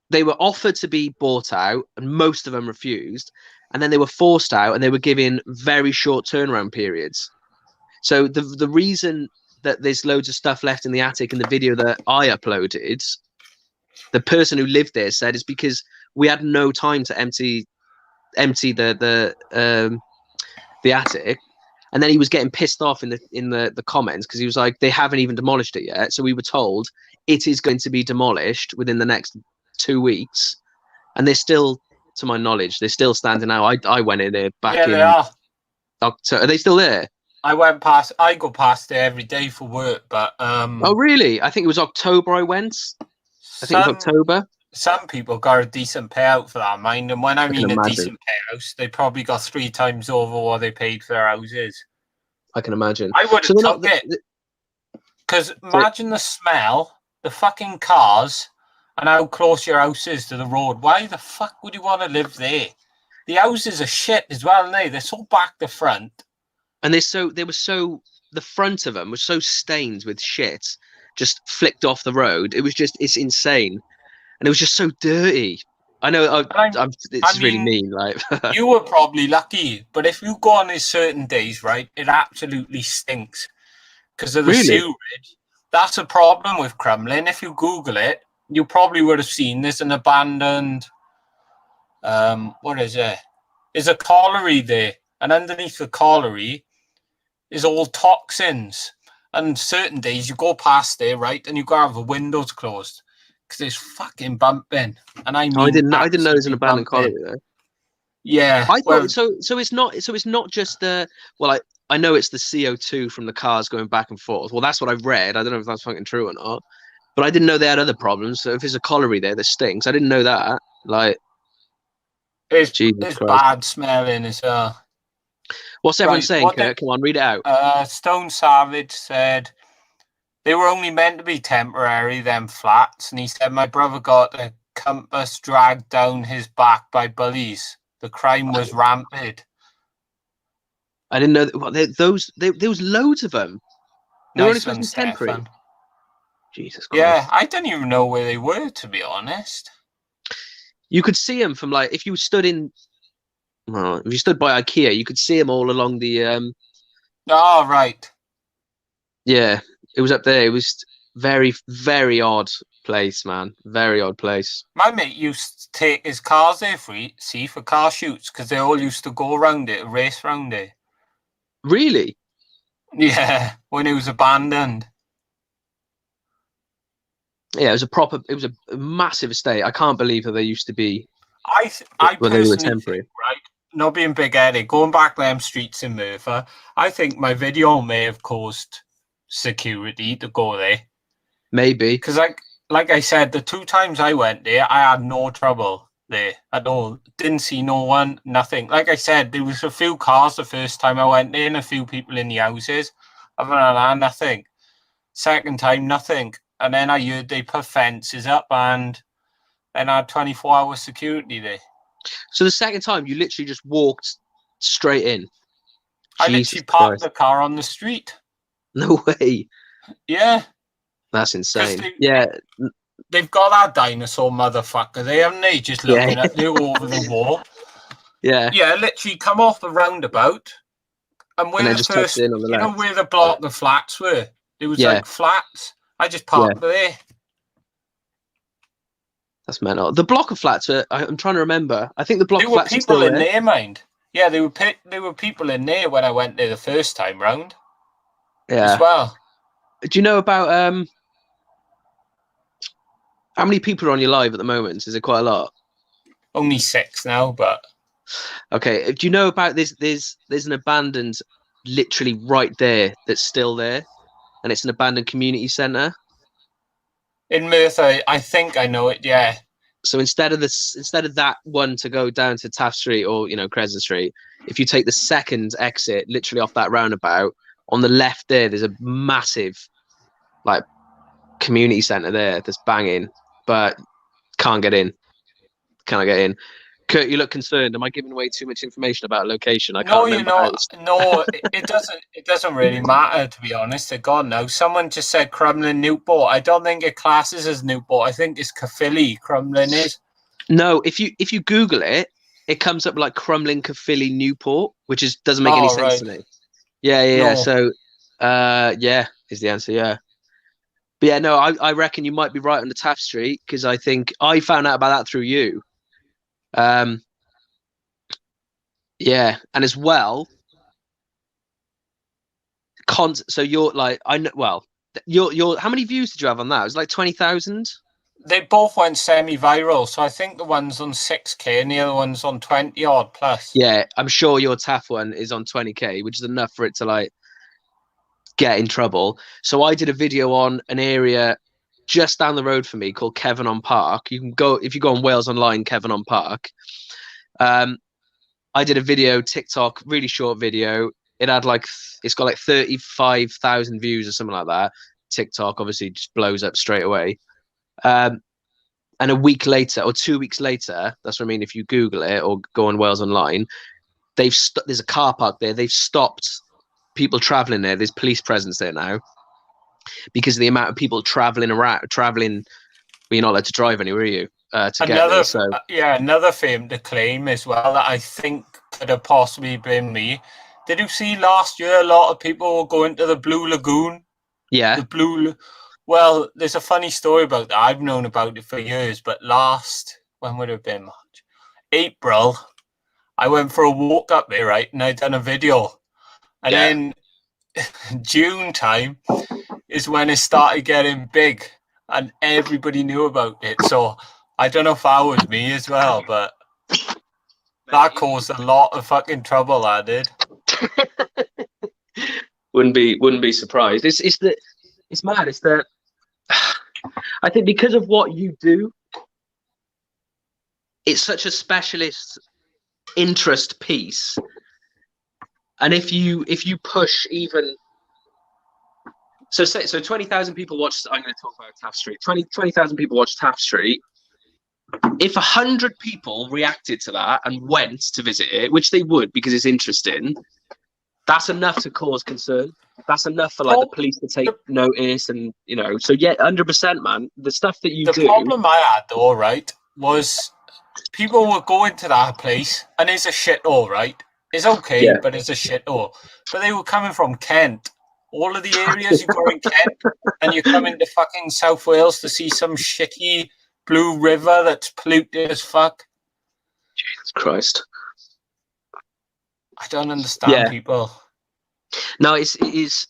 They were offered to be bought out, and most of them refused. And then they were forced out, and they were given very short turnaround periods. So the reason that there's loads of stuff left in the attic in the video that I uploaded, the person who lived there said is because we had no time to empty the attic, and then he was getting pissed off in the comments because he was like, they haven't even demolished it yet. So we were told it is going to be demolished within the next 2 weeks, and they're still, to my knowledge, they're still standing now. I went in there back Yeah, in they are. October. Are they still there? I go past there every day for work, but Oh, really? I think it was October I went. I think it was October. Some people got a decent payout for that, mind. And when I mean a imagine. decent payout, they probably got 3 times over what they paid for their houses. I can imagine. I would have took it. Because imagine the smell, the fucking cars, and how close your house is to the road. Why the fuck would you want to live there? The houses are shit as well, aren't they? They're so back to front. And the front of them was so stained with shit, just flicked off the road. It's insane. And it was just so dirty. I know it's really mean. Like you were probably lucky, but if you go on these certain days, right, it absolutely stinks because of the sewerage. That's a problem with Crumlin. If you Google it, you probably would have seen there's an abandoned. What is it? There's a colliery there, and underneath the colliery is all toxins. And certain days you go past there, right, and you gotta have the windows closed. It's fucking bumping, and I mean, I didn't know there's an abandoned colliery there. Yeah, I thought so. So it's not just the I know it's the CO2 from the cars going back and forth. Well, that's what I've read. I don't know if that's fucking true or not, but I didn't know they had other problems. So if there's a colliery there that stinks, I didn't know that. Like, it's bad smelling as well. What's everyone saying, Kurt? Come on, read it out. Stone Savage said they were only meant to be temporary, them flats. And he said, my brother got a compass dragged down his back by bullies. The crime was rampant. I didn't know that. There was loads of them. They were only supposed to be temporary. Jesus Christ. Yeah, I don't even know where they were, to be honest. You could see them from, like, if you stood by IKEA, you could see them all along the. Oh, right. Yeah. It was up there. It was very, very odd place, man. Very odd place. My mate used to take his cars there for car shoots because they all used to go around it, race around it. Really? Yeah, when it was abandoned. Yeah, it was a massive estate. I can't believe that they used to be. I they were temporary, think, right? Not being big-headed, going back them streets in Merthyr, I think my video may have caused security to go there. Maybe. Because like I said, the 2 times I went there, I had no trouble there at all. Didn't see no one, nothing. Like I said, there was a few cars the first time I went there and a few people in the houses. Other than that, nothing. Second time, nothing. And then I heard they put fences up and then I had 24-hour security there. So the second time, you literally just walked straight in? I literally parked the car on the street. No way. Yeah. That's insane. They've got that dinosaur motherfucker there, haven't they? Just looking at you over the wall. Yeah. Yeah, literally come off the roundabout. And where the first, in on the left. Where the block of flats were? There was like flats. I just parked there. That's mental. The block of flats, I'm trying to remember. I think the block of flats there were people in there, mind. Yeah, there were people in there when I went there the first time round. Yeah. As well. Do you know about how many people are on your live at the moment? Is it quite a lot? Only 6 now, but okay. Do you know about this? There's an abandoned, literally right there, that's still there, and it's an abandoned community centre. In Merthyr, I think I know it. Yeah, So instead of that one to go down to Taft Street or Crescent Street, if you take the second exit literally off that roundabout, on the left there's a massive like community centre there that's banging, but can't get in. Cannot get in. Kurt, you look concerned. Am I giving away too much information about a location? I can't remember. No, it doesn't. It doesn't really matter, to be honest. To God, no. Someone just said Crumlin Newport. I don't think it classes as Newport. I think it's Caerphilly. Crumlin is. No, if you Google it, it comes up like Crumlin, Caerphilly, Newport, which doesn't make any sense to me. Yeah. No. So, yeah, is the answer. Yeah. But yeah, no, I reckon you might be right on the Taft Street, because I think I found out about that through you. Yeah, and as well, so you're like, I know, well, you're how many views did you have on that? It was like 20,000. They both went semi-viral, so I think the one's on 6K and the other one's on 20 odd plus. Yeah, I'm sure your Taft one is on 20K, which is enough for it to like get in trouble. So I did a video on an area just down the road from me called Kevanon Park. You can go, if you go on Wales Online, Kevanon Park. I did a video, TikTok, really short video. It had it's got like 35,000 views or something like that. TikTok obviously just blows up straight away. And a week later or 2 weeks later, that's what I mean. If you Google it or go on Wales Online, there's a car park there. They've stopped people traveling there. There's police presence there now because of the amount of people traveling. Well, you're not allowed to drive anywhere, are you? To get there, so. Another fame to claim as well that I think could have possibly been me. Did you see last year a lot of people were going to the Blue Lagoon? Yeah. Well, there's a funny story about that. I've known about it for years, but when would it have been? March? April, I went for a walk up there, right? And I'd done a video. And then June time is when it started getting big and everybody knew about it. So I don't know if that was me as well, but that caused a lot of fucking trouble, that did. Wouldn't be surprised. It's mad. It's that I think because of what you do, it's such a specialist interest piece. And if you push even so 20,000 people watched. I'm going to talk about Taft Street. 20,000 people watched Taft Street. If 100 people reacted to that and went to visit it, which they would because it's interesting, that's enough to cause concern. That's enough for the police to take notice, and So yeah, 100%, man. The stuff that you do. The problem I had though, right, was people were going to that place, and it's a shithole, right? It's okay, but it's a shithole. But they were coming from Kent. All of the areas you go in Kent, and you come into fucking South Wales to see some shitty blue river that's polluted as fuck. Jesus Christ. I don't understand people. No, it is.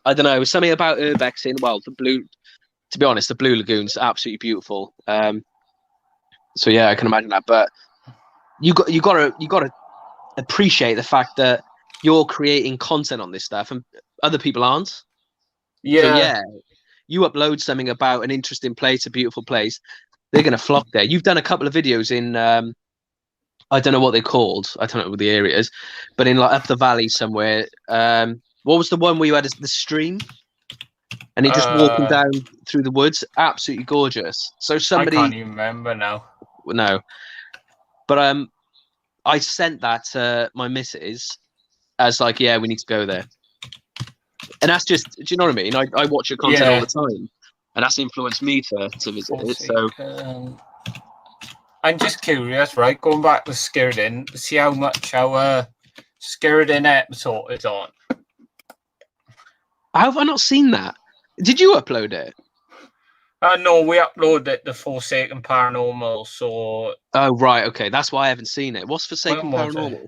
I don't know. It was something about urbexing. Well, to be honest, the Blue Lagoon's absolutely beautiful. So yeah, I can imagine that. But you got to appreciate the fact that you're creating content on this stuff and other people aren't. Yeah. So yeah, you upload something about an interesting place, a beautiful place, they're going to flock there. You've done a couple of videos in, I don't know what they're called. I don't know what the area is, but in up the valley somewhere. What was the one where you had the stream? And you're just walking down through the woods. Absolutely gorgeous. So somebody... I can't even remember now. No. But I sent that to my missus as we need to go there. And that's just, do you know what I mean? I watch your content all the time. And that's influenced me to visit it. So I'm just curious, right? Going back to Skirridin, see how much our Skirridin episode is on. How have I not seen that? Did you upload it? No, we uploaded it to Forsaken Paranormal, so... Oh, right, okay. That's why I haven't seen it. What's Forsaken Paranormal?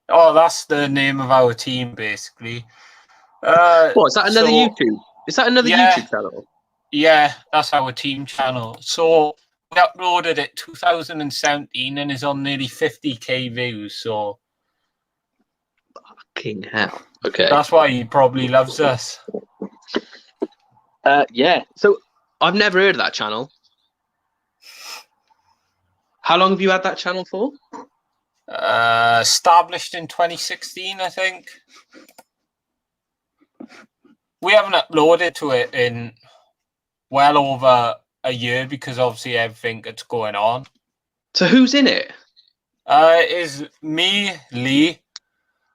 Oh, that's the name of our team, basically. What, is that another YouTube? Is that another YouTube channel? Yeah, that's our team channel. So we uploaded it 2017 and is on nearly 50k views, so... Fucking hell. Okay. That's why he probably loves us. Yeah. So I've never heard of that channel. How long have you had that channel for? Established in 2016, I think. We haven't uploaded to it in well over a year because obviously everything that's going on. So who's in it? It is me, Lee,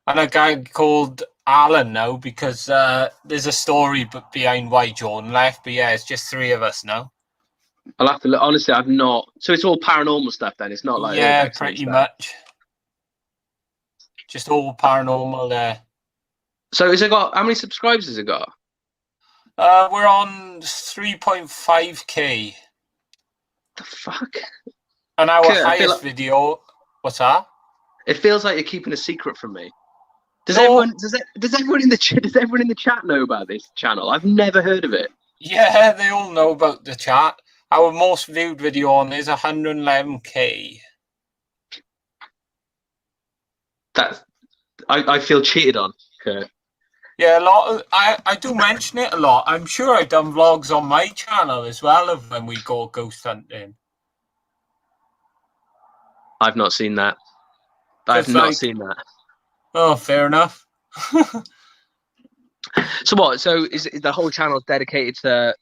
and a guy called Alan now because there's a story behind why Jordan left. But yeah, it's just 3 of us now. I'll have to look. Honestly, I've not. So it's all paranormal stuff then. It's not like Yeah, urbex pretty stuff. much. Just all paranormal there. So has it got, how many subscribers has it got? We're on 3.5k. The fuck? And our Kurt, highest video. What's that? It feels like you're keeping a secret from me. Does No. everyone in the chat know about this channel? I've never heard of it. Yeah, they all know about the chat. Our most viewed video on is 111k. That I feel cheated on, Kurt. Yeah, a lot of I do mention it a lot. I'm sure I've done vlogs on my channel as well of when we go ghost hunting. I've not seen that. I've not seen that. Oh, fair enough. So what? So is the whole channel dedicated to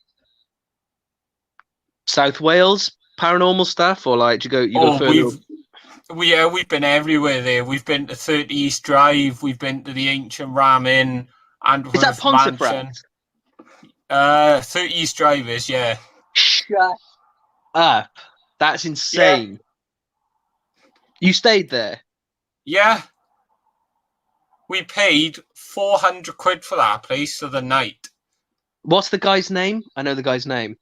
South Wales paranormal stuff, or like do you go further? We've been everywhere there. We've been to 30 East Drive. We've been to the Ancient Ram Inn, Antwerp Is that Mansion. 30 East Drive is, yeah. Shut up! That's insane. Yeah. You stayed there? Yeah. We paid 400 quid for that place for the night. What's the guy's name? I know the guy's name.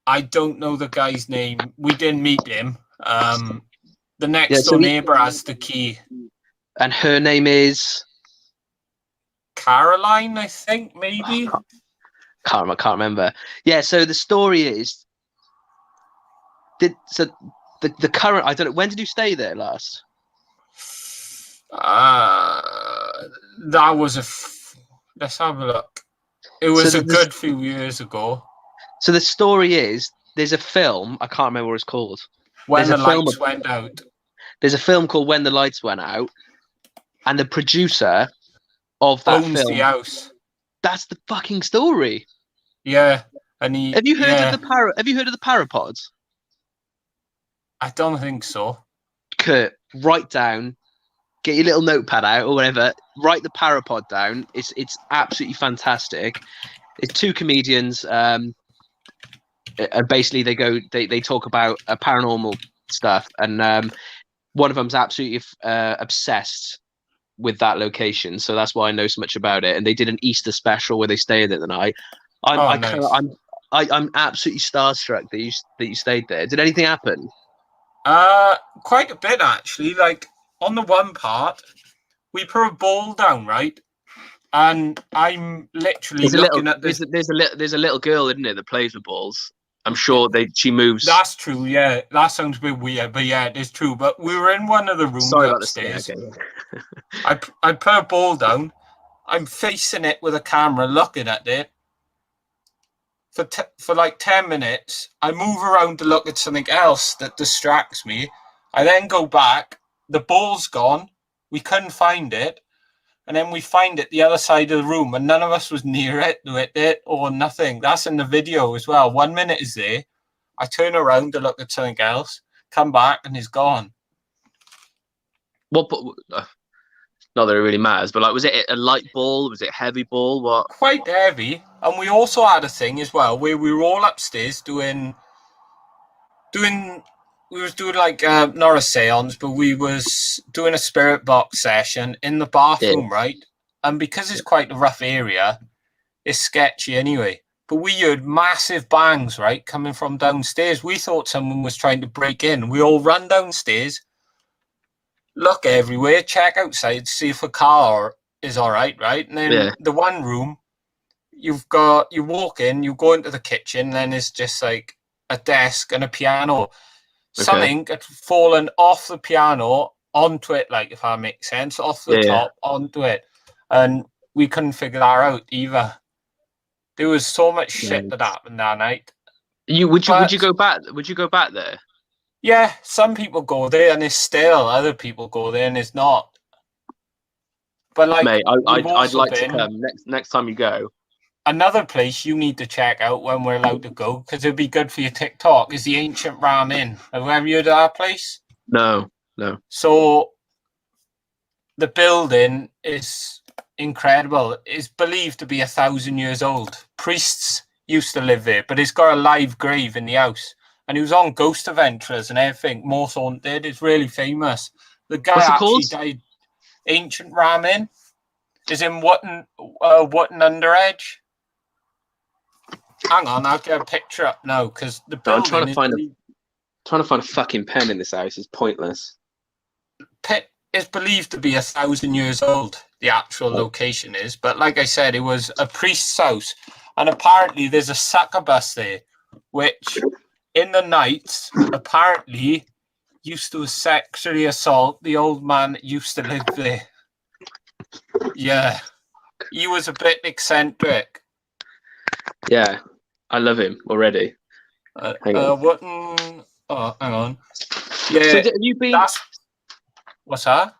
I don't know the guy's name. We didn't meet him. The next door neighbour has the key. And her name is? Caroline, I think, maybe. Can't remember. Yeah, so the story is... the current... I don't know. When did you stay there last? That was let's have a look. It was a good few years ago. So the story is, there's a film, I can't remember what it's called. When the Lights Went Out. There's a film called When the Lights Went Out, and the producer of that owns film, the house. That's the fucking story. Yeah, and Have you heard of the Parapods? I don't think so. Kurt, write down. Get your little notepad out or whatever. Write the Parapod down. It's absolutely fantastic. It's 2 comedians. Basically, they talk about paranormal stuff, and one of them's absolutely obsessed with that location. So that's why I know so much about it. And they did an Easter special where they stayed there the night. I'm absolutely starstruck that you stayed there. Did anything happen? Quite a bit actually. Like on the one part, we put a ball down, right? And I'm literally looking at this. There's a little girl, isn't there, that plays with balls. I'm sure she moves. That's true, yeah. That sounds a bit weird, but yeah, it is true. But we were in one of the rooms upstairs. Okay. I put a ball down. I'm facing it with a camera, looking at it. For like 10 minutes, I move around to look at something else that distracts me. I then go back. The ball's gone. We couldn't find it. And then we find it the other side of the room, and none of us was near it, with it, or nothing. That's in the video as well. 1 minute is there. I turn around to look at something else, come back, and it's gone. What? Not that it really matters, but like, was it a light ball? Was it a heavy ball? What? Quite heavy. And we also had a thing as well where we were all upstairs doing. We was doing like not a seance, but we was doing a spirit box session in the bathroom, right? And because it's quite a rough area, it's sketchy anyway. But we heard massive bangs, right, coming from downstairs. We thought someone was trying to break in. We all run downstairs, look everywhere, check outside, see if a car is all right, right? And then the one room, you walk in, you go into the kitchen, and then it's just like a desk and a piano. Something had fallen off the piano onto it, like, if that makes sense, off the top onto it. And we couldn't figure that out either. There was so much shit that happened that night. Would you go back? Would you go back there? Yeah, some people go there and it's still, other people go there and it's not. But like, Mate, we've I'd also like to been come next time you go. another place you need to check out when we're allowed to go because it'd be good for your TikTok is the Ancient Ram Inn. Have you ever heard of that place? No, no. So the building is incredible. It's believed to be 1,000 years old. Priests used to live there, but it's got a live grave in the house. And he was on Ghost Adventures and everything. Most Haunted. It's really famous. The guy What's it called? actually died. Ancient Ram Inn is in Wotton Under Edge. Hang on, I'll get a picture up now because the No, I'm building trying to find a fucking pen in this house. It's pointless. is believed to be 1,000 years old. The actual location is, but like I said, it was a priest's house, and apparently there's a succubus there, which in the night apparently used to sexually assault the old man that used to live there. Yeah, he was a bit eccentric. Yeah, I love him already. Hang on. Hang on. Yeah, so have you been? What's that?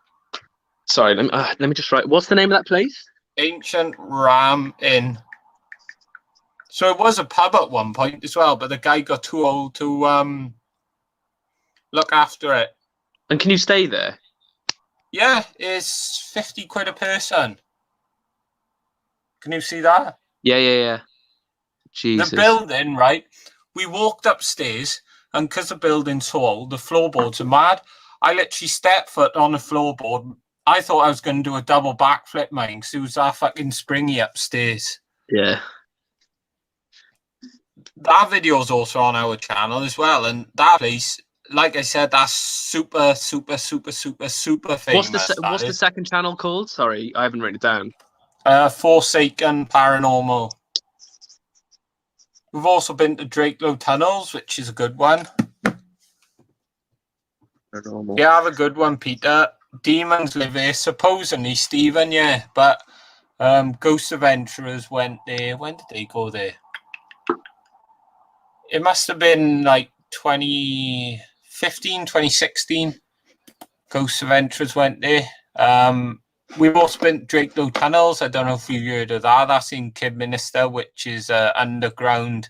Sorry, let me just write. What's the name of that place? Ancient Ram Inn. So it was a pub at one point as well, but the guy got too old to look after it. And can you stay there? Yeah, it's 50 quid a person. Can you see that? Yeah. Jesus. The building, right? We walked upstairs, and because the building's so old, the floorboards are mad. I literally stepped foot on the floorboard. I thought I was going to do a double backflip, mate, because it was that fucking springy upstairs. Yeah. That video is also on our channel as well, and that place, like I said, that's super famous. What's the second channel called? Sorry, I haven't written it down. Forsaken Paranormal. We've also been to Drakelow Tunnels, which is a good one. Paranormal. Yeah, have a good one, Peter. Demons live here, supposedly, Stephen, yeah. But Ghost Adventurers went there. When did they go there? It must have been like 2015, 2016. Ghost Adventurers went there. We've also been to Drakelow Tunnels. I don't know if you've heard of that. That's in Kidminster, which is an underground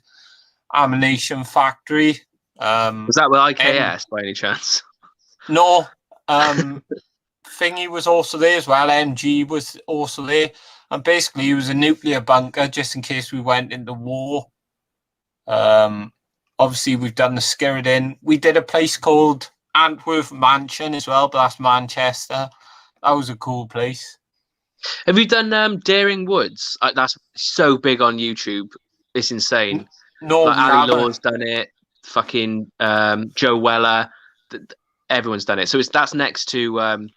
ammunition factory. Was that with IKS by any chance? No. Thingy was also there as well. MG was also there. And basically, it was a nuclear bunker just in case we went into war. Obviously, we've done the Skirridin. We did a place called Antwerp Mansion as well, but that's Manchester. That was a cool place. Have you done Daring Woods? That's so big on YouTube. It's insane. No, like Ali Law's done it. Fucking Joe Weller. Everyone's done it. So that's next to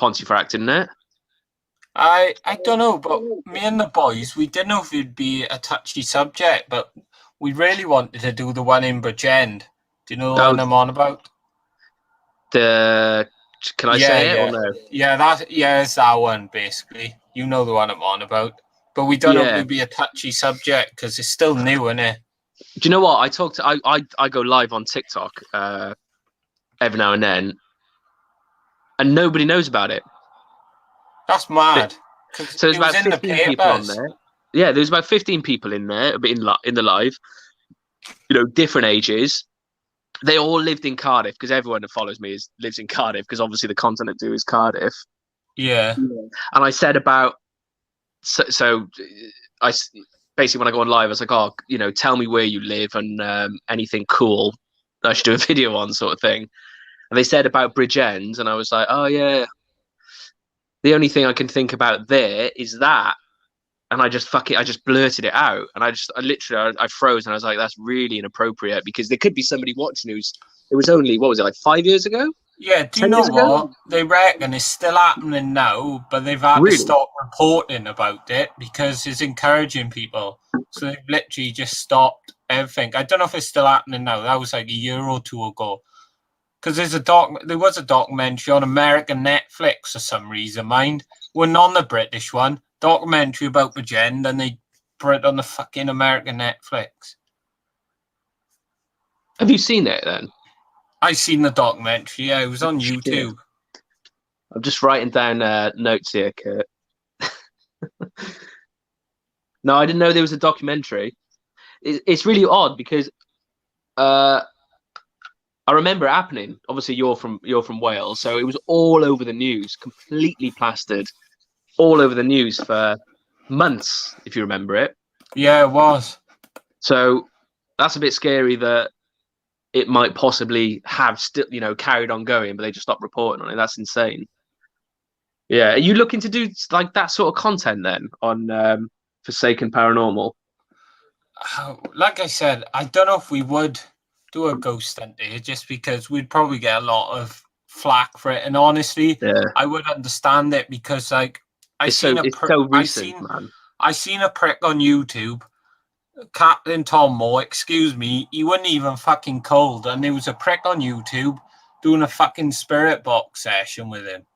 Pontefract, isn't it? I don't know, but me and the boys, we didn't know if it'd be a touchy subject, but we really wanted to do the one in Bridgend. Do you know the one I'm on about? Can I say it or no? Yeah, it's that one basically. You know the one I'm on about, but we don't know if it'd be a touchy subject because it's still new, isn't it? Do you know what? I go live on TikTok every now and then, and nobody knows about it. That's mad. So there's about 15 people on there. Yeah, there's about 15 people in there, in the live. You know, different ages. They all lived in Cardiff because everyone that follows me lives in Cardiff because obviously the content I do is Cardiff. Yeah. And I said about so I basically when I go on live, I was like, oh, you know, tell me where you live and anything cool that I should do a video on, sort of thing. And they said about Bridgend, and I was like, oh yeah. The only thing I can think about there is that. And I just blurted it out, and I literally froze, and I was like, "That's really inappropriate," because there could be somebody watching it was only, what was it, like 5 years ago? Yeah, do you know what? They reckon it's still happening now, but they've had to stop reporting about it because it's encouraging people. So they've literally just stopped everything. I don't know if it's still happening now. That was like a year or two ago. Because there was a documentary on American Netflix for some reason, mind. Wasn't on the British one. Documentary about Bridgend, and they put it on the fucking American Netflix. Have you seen it then? I seen the documentary. Yeah, it was on Shit. YouTube. I'm just writing down notes here, Kurt. No, I didn't know there was a documentary. It's really odd because I remember it happening. Obviously, you're from Wales, so it was all over the news, completely plastered, all over the news for months, if you remember it. Yeah, it was. So that's a bit scary that it might possibly have still, carried on going, but they just stopped reporting on it. That's insane. Yeah, are you looking to do like that sort of content then on Forsaken Paranormal? Like I said, I don't know if we would do a ghost hunt here, just because we'd probably get a lot of flack for it. And honestly, Yeah, I would understand it because, like, it's so recent, man. I seen a prick on YouTube, Captain Tom Moore. Excuse me, he wasn't even fucking cold, and there was a prick on YouTube doing a fucking spirit box session with him.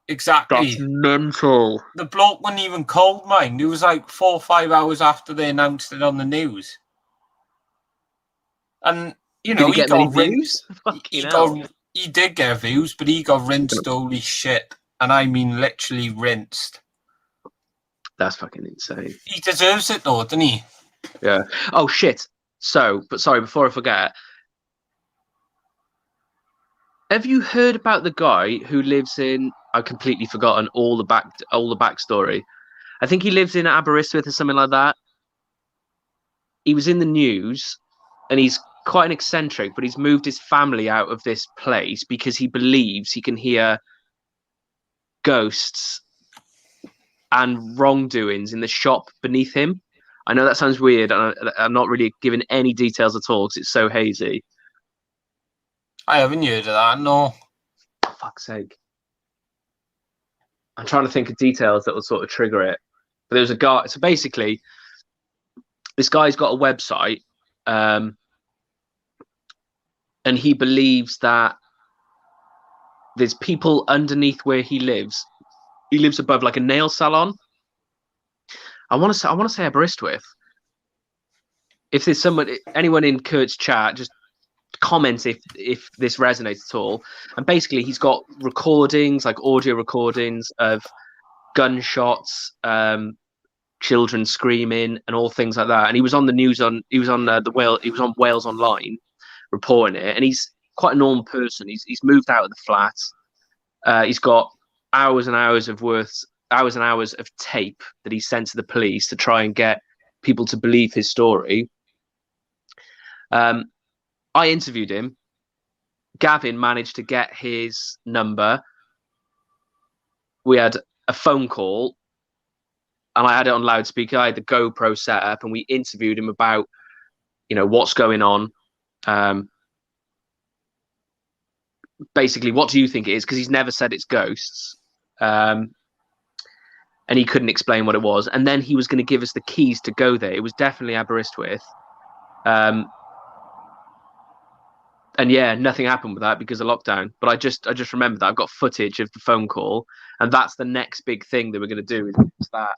Exactly. That's mental. The bloke wasn't even cold, mind. It was like 4 or 5 hours after they announced it on the news. And, Did he get many views? He did get views, but he got rinsed holy shit. And I mean literally rinsed. That's fucking insane. He deserves it though, doesn't he? Yeah. Oh, shit. So, but sorry, before I forget, have you heard about the guy who lives in? I've completely forgotten all the backstory. I think he lives in Aberystwyth or something like that. He was in the news, and he's quite an eccentric, but he's moved his family out of this place because he believes he can hear ghosts and wrongdoings in the shop beneath him. I know that sounds weird, and I'm not really giving any details at all because it's so hazy. I haven't heard of that, no. For fuck's sake. I'm trying to think of details that will sort of trigger it. But there's a guy, so basically, this guy's got a website, and he believes that there's people underneath where he lives. He lives above like a nail salon. I want to say Aberystwyth. If there's anyone in Kurt's chat, just comment if this resonates at all. And basically, he's got recordings, like audio recordings of gunshots, children screaming, and all things like that. And he was on the news he was on Wales Online reporting it. And he's quite a normal person. He's moved out of the flat. He's got hours and hours of tape that he sent to the police to try and get people to believe his story. I interviewed him. Gavin managed to get his number. We had a phone call, and I had it on loudspeaker. I had the GoPro set up, and we interviewed him about, what's going on. Basically, what do you think it is? Because he's never said it's ghosts. And he couldn't explain what it was. And then he was going to give us the keys to go there. It was definitely Aberystwyth. And yeah, nothing happened with that because of lockdown. But I just remembered that I've got footage of the phone call, and that's the next big thing that we're going to do is that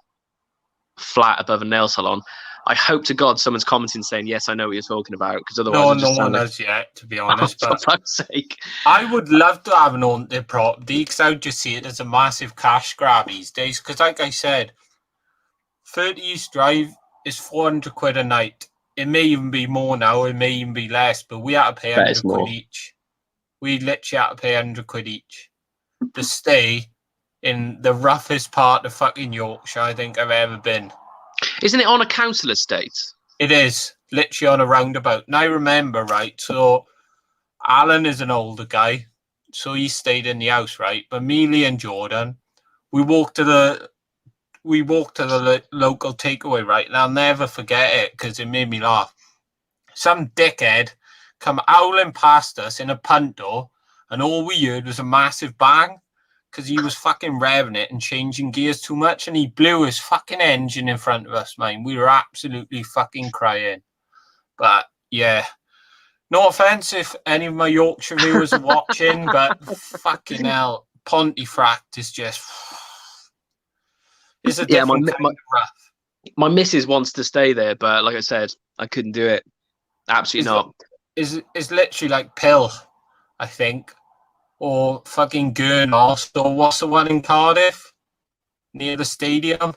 flat above a nail salon. I hope to God someone's commenting saying, yes, I know what you're talking about, because otherwise no one has yet, to be honest. For fuck's sake. I would love to have an haunted property because I would just see it as a massive cash grab these days. Because like I said, 30 East Drive is 400 quid a night. It may even be more now, it may even be less, but we had to pay 100 quid each. We literally had to pay 100 quid each to stay in the roughest part of fucking Yorkshire I think I've ever been. Isn't it on a council estate? It is, literally on a roundabout. And I remember, right, so Alan is an older guy, so he stayed in the house, right? But me, Lee and Jordan, we walked to the local takeaway, right? And I'll never forget it because it made me laugh. Some dickhead come howling past us in a Punto, and all we heard was a massive bang because he was fucking revving it and changing gears too much, and he blew his fucking engine in front of us, man. We were absolutely fucking crying. But yeah, no offense if any of my Yorkshire viewers are watching, but fucking hell, Pontefract is just... It's a different kind of rough. My missus wants to stay there, but like I said, I couldn't do it. Absolutely not. is literally like Pill, I think, or fucking Gurnos, or what's the one in Cardiff near the stadium,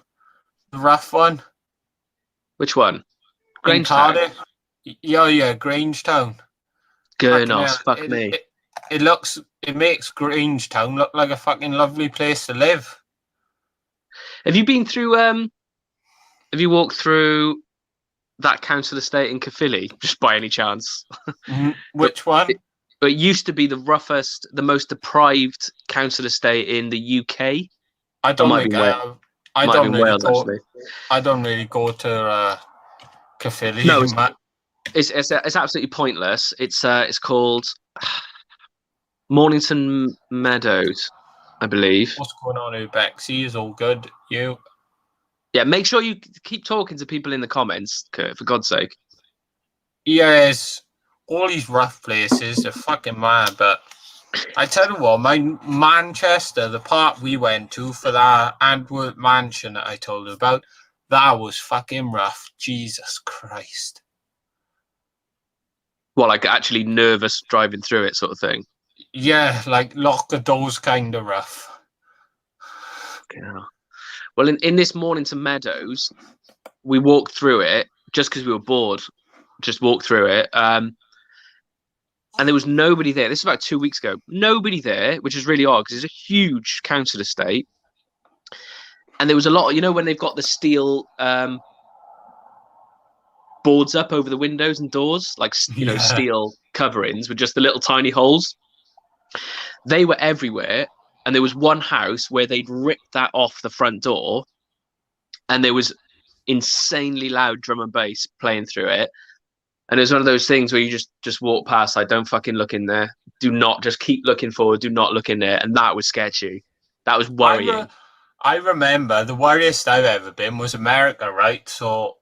the rough one Which one? in Grangetown. Cardiff. Yeah, Grangetown. Fucking Gurnos. hell, Fuck me. it makes Grangetown look like a fucking lovely place to live. Have you been through? Have you walked through that council estate in Caerphilly, just by any chance? Which one? It used to be the roughest, the most deprived council estate in the UK. I don't think I might don't be really Wales, go. actually. I don't really go to Caerphilly. No, it's absolutely pointless. It's called Mornington Meadows, I believe. What's going on here, Bexy? Is all good? You? Yeah, make sure you keep talking to people in the comments, Kurt, for God's sake. Yes, all these rough places are fucking mad, but I tell you what, my Manchester, the part we went to for that Antwerp mansion that I told you about, that was fucking rough. Jesus Christ. Well, like actually nervous driving through it, sort of thing. Yeah, like lock the doors kind of rough. Yeah. Well, in this Mornington Meadows, we walked through it just because we were bored. Just walked through it. And there was nobody there. This is about 2 weeks ago. Nobody there, which is really odd because it's a huge council estate. And there was a lot, when they've got the steel boards up over the windows and doors, like, steel coverings with just the little tiny holes. They were everywhere. And there was one house where they'd ripped that off the front door. And there was insanely loud drum and bass playing through it. And it was one of those things where you just walk past, like, don't fucking look in there. Do not, just keep looking forward. Do not look in there. And that was sketchy. That was worrying. I remember the worriest I've ever been was America, right? So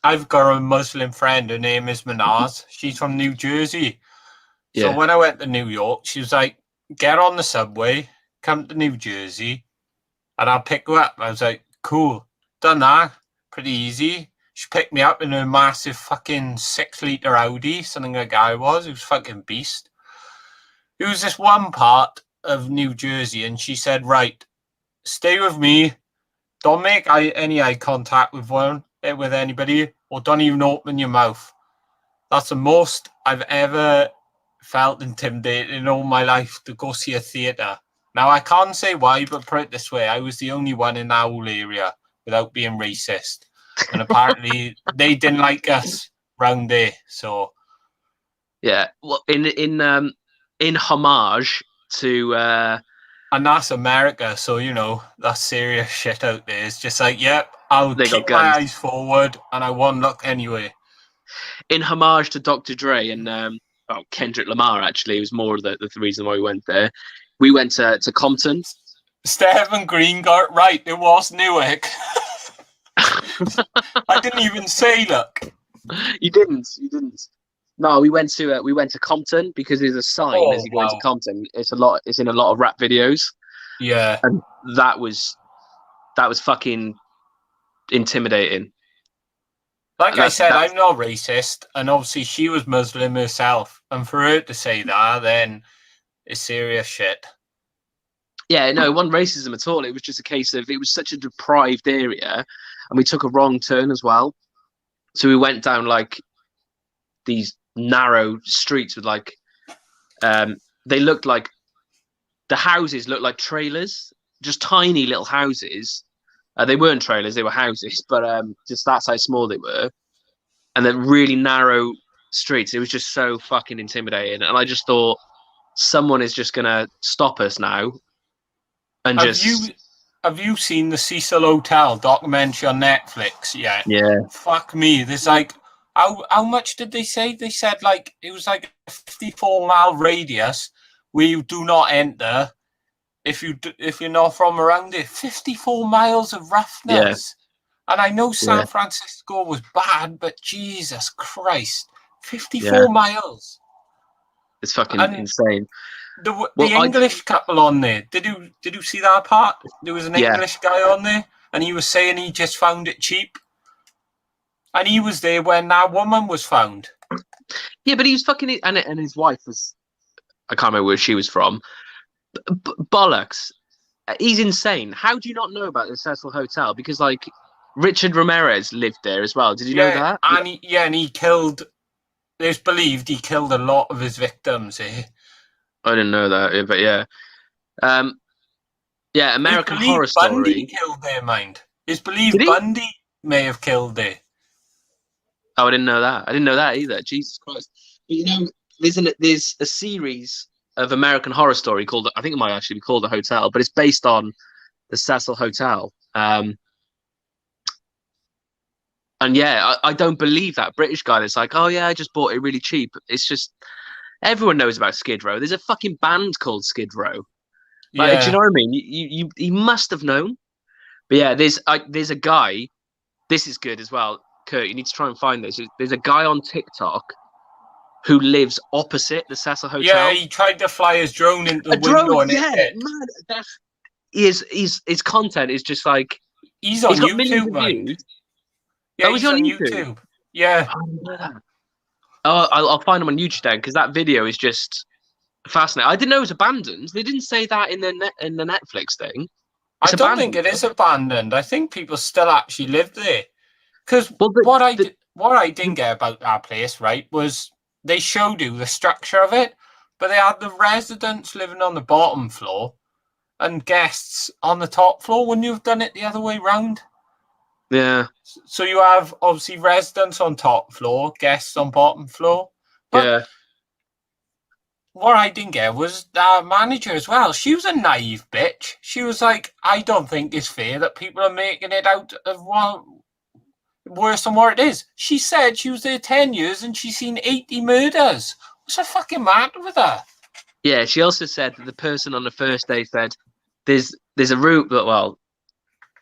I've got a Muslim friend. Her name is Manaz. She's from New Jersey. So when I went to New York, she was like, get on the subway, come to New Jersey, and I'll pick you up. I was like, cool. Done that. Pretty easy. She picked me up in a massive fucking 6-liter Audi, something like I was. It was fucking beast. It was this one part of New Jersey, and she said, right, stay with me. Don't make any eye contact with anybody, or don't even open your mouth. That's the most I've ever felt intimidated in all my life to go see a theatre. Now, I can't say why, but put it this way, I was the only one in that whole area without being racist. And apparently they didn't like us round there. So yeah, well, in homage to and that's America, so that's serious shit out there. It's just like, yep, I'll keep my eyes forward and I won't look anyway. In homage to Dr. Dre and Kendrick Lamar, actually, it was more the reason why we went there. We went to Compton. Stephen Green got it right. It was Newark. I didn't even say, look. You didn't. No, we went to Compton because there's a sign as you go into Compton. It's in a lot of rap videos. Yeah. And that was fucking intimidating. Like I said, I'm not racist, and obviously she was Muslim herself, and for her to say that, then it's serious shit. Yeah, no, it wasn't racism at all. It was just a case of it was such a deprived area, and we took a wrong turn as well. So we went down like these narrow streets with like, they looked like, the houses looked like trailers, just tiny little houses. They weren't trailers, they were houses, but just that's how small they were. And then really narrow streets. It was just so fucking intimidating. And I just thought, someone is just going to stop us now. And have you seen the Cecil Hotel documentary on Netflix yet? Yeah. Fuck me. There's like, how much did they say? They said like, it was like a 54-mile radius where you do not enter if you're not from around it. 54 miles of roughness. Yeah. And I know San Francisco was bad, but Jesus Christ, 54 miles. It's fucking insane. The English couple on there. Did you see that part? There was an English guy on there, and he was saying he just found it cheap. And he was there when that woman was found. Yeah, but he was fucking, and his wife was, I can't remember where she was from. Bollocks. He's insane. How do you not know about the Cecil Hotel? Because like Richard Ramirez lived there as well. Did you know Yeah, that? and he killed. It's believed he killed a lot of his victims. I didn't know that, but yeah. Um, yeah, It's American Horror believed Bundy Story. killed their mind. It's Did believed he? Bundy may have killed it. Oh, I didn't know that. I didn't know that either. Jesus Christ. But you know, there's a series of American Horror Story called, I think it might actually be called The Hotel, but it's based on the Cecil Hotel. And yeah, I don't believe that British guy that's like, oh yeah, I just bought it really cheap. It's just everyone knows about Skid Row. There's a fucking band called Skid Row. Like, do you know Yeah, what I mean? You must have known. But yeah, there's a guy. This is good as well, Kurt. You need to try and find this. There's a guy on TikTok who lives opposite the Cecil yeah. Hotel. He tried to fly his drone into A the drone, window and yeah, it. man. That's his content is just like He's he's on got millions YouTube, of mind. views. Yeah, Oh, is he he's on on YouTube? YouTube. Yeah, Oh, I didn't know that. Oh, I'll find him on YouTube then because that video is just fascinating. I didn't know it was abandoned. They didn't say that in the Netflix thing. I It's don't think abandoned. it is abandoned. I think people still actually live there. Because Well, what I didn't get about that place, right, was they showed you the structure of it, but they had the residents living on the bottom floor and guests on the top floor. Wouldn't you have done it the other way round? yeah, So you have obviously residents on top floor, guests on bottom floor. But yeah. what I didn't get was the manager as well. She was a naive bitch. She was like, I don't think it's fair that people are making it out of worse than what it is. She said she was there 10 years and she's seen 80 murders. What's the fucking matter with her? Yeah, she also said that the person on the first day said, "There's a room." Well,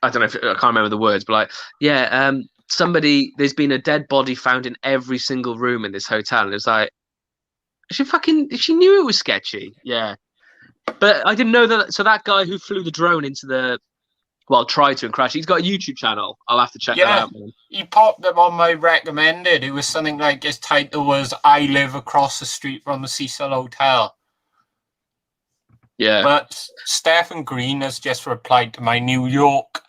I don't know if I can't remember the words, but like, yeah, there's been a dead body found in every single room in this hotel, and it's like, she knew it was sketchy, yeah. But I didn't know that. So that guy who flew the drone tried to and crashed. He's got a YouTube channel. I'll have to check that out, man. He popped up on my recommended. It was something like his title was "I live across the street from the Cecil Hotel." Yeah. But Stephen Green has just replied to my New York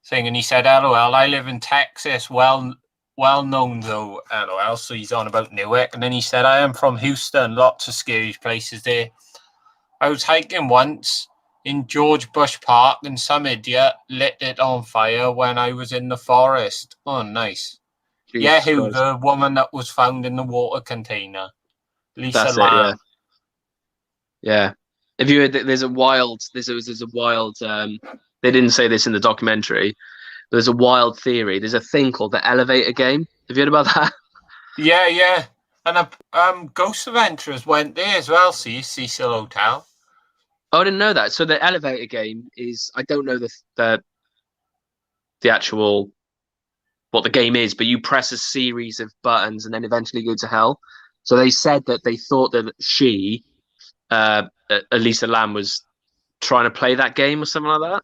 thing, and he said, "LOL, I live in Texas. Well known though, LOL." So he's on about Newark, and then he said, "I am from Houston. Lots of scary places there. I was hiking once in George Bush Park, and some idiot lit it on fire when I was in the forest." Oh, nice. Jesus Who? Christ. The woman that was found in the water container, Lisa That's Lam. it. Yeah. If you heard, there's a wild. They didn't say this in the documentary. There's a wild theory. There's a thing called the elevator game. Have you heard about that? Yeah. And Ghost Adventurers went there as well. See, Cecil Hotel. Oh, I didn't know that. So the elevator game is, I don't know the actual what the game is, but you press a series of buttons and then eventually go to hell. So they said that they thought that Elisa Lam, was trying to play that game or something like that.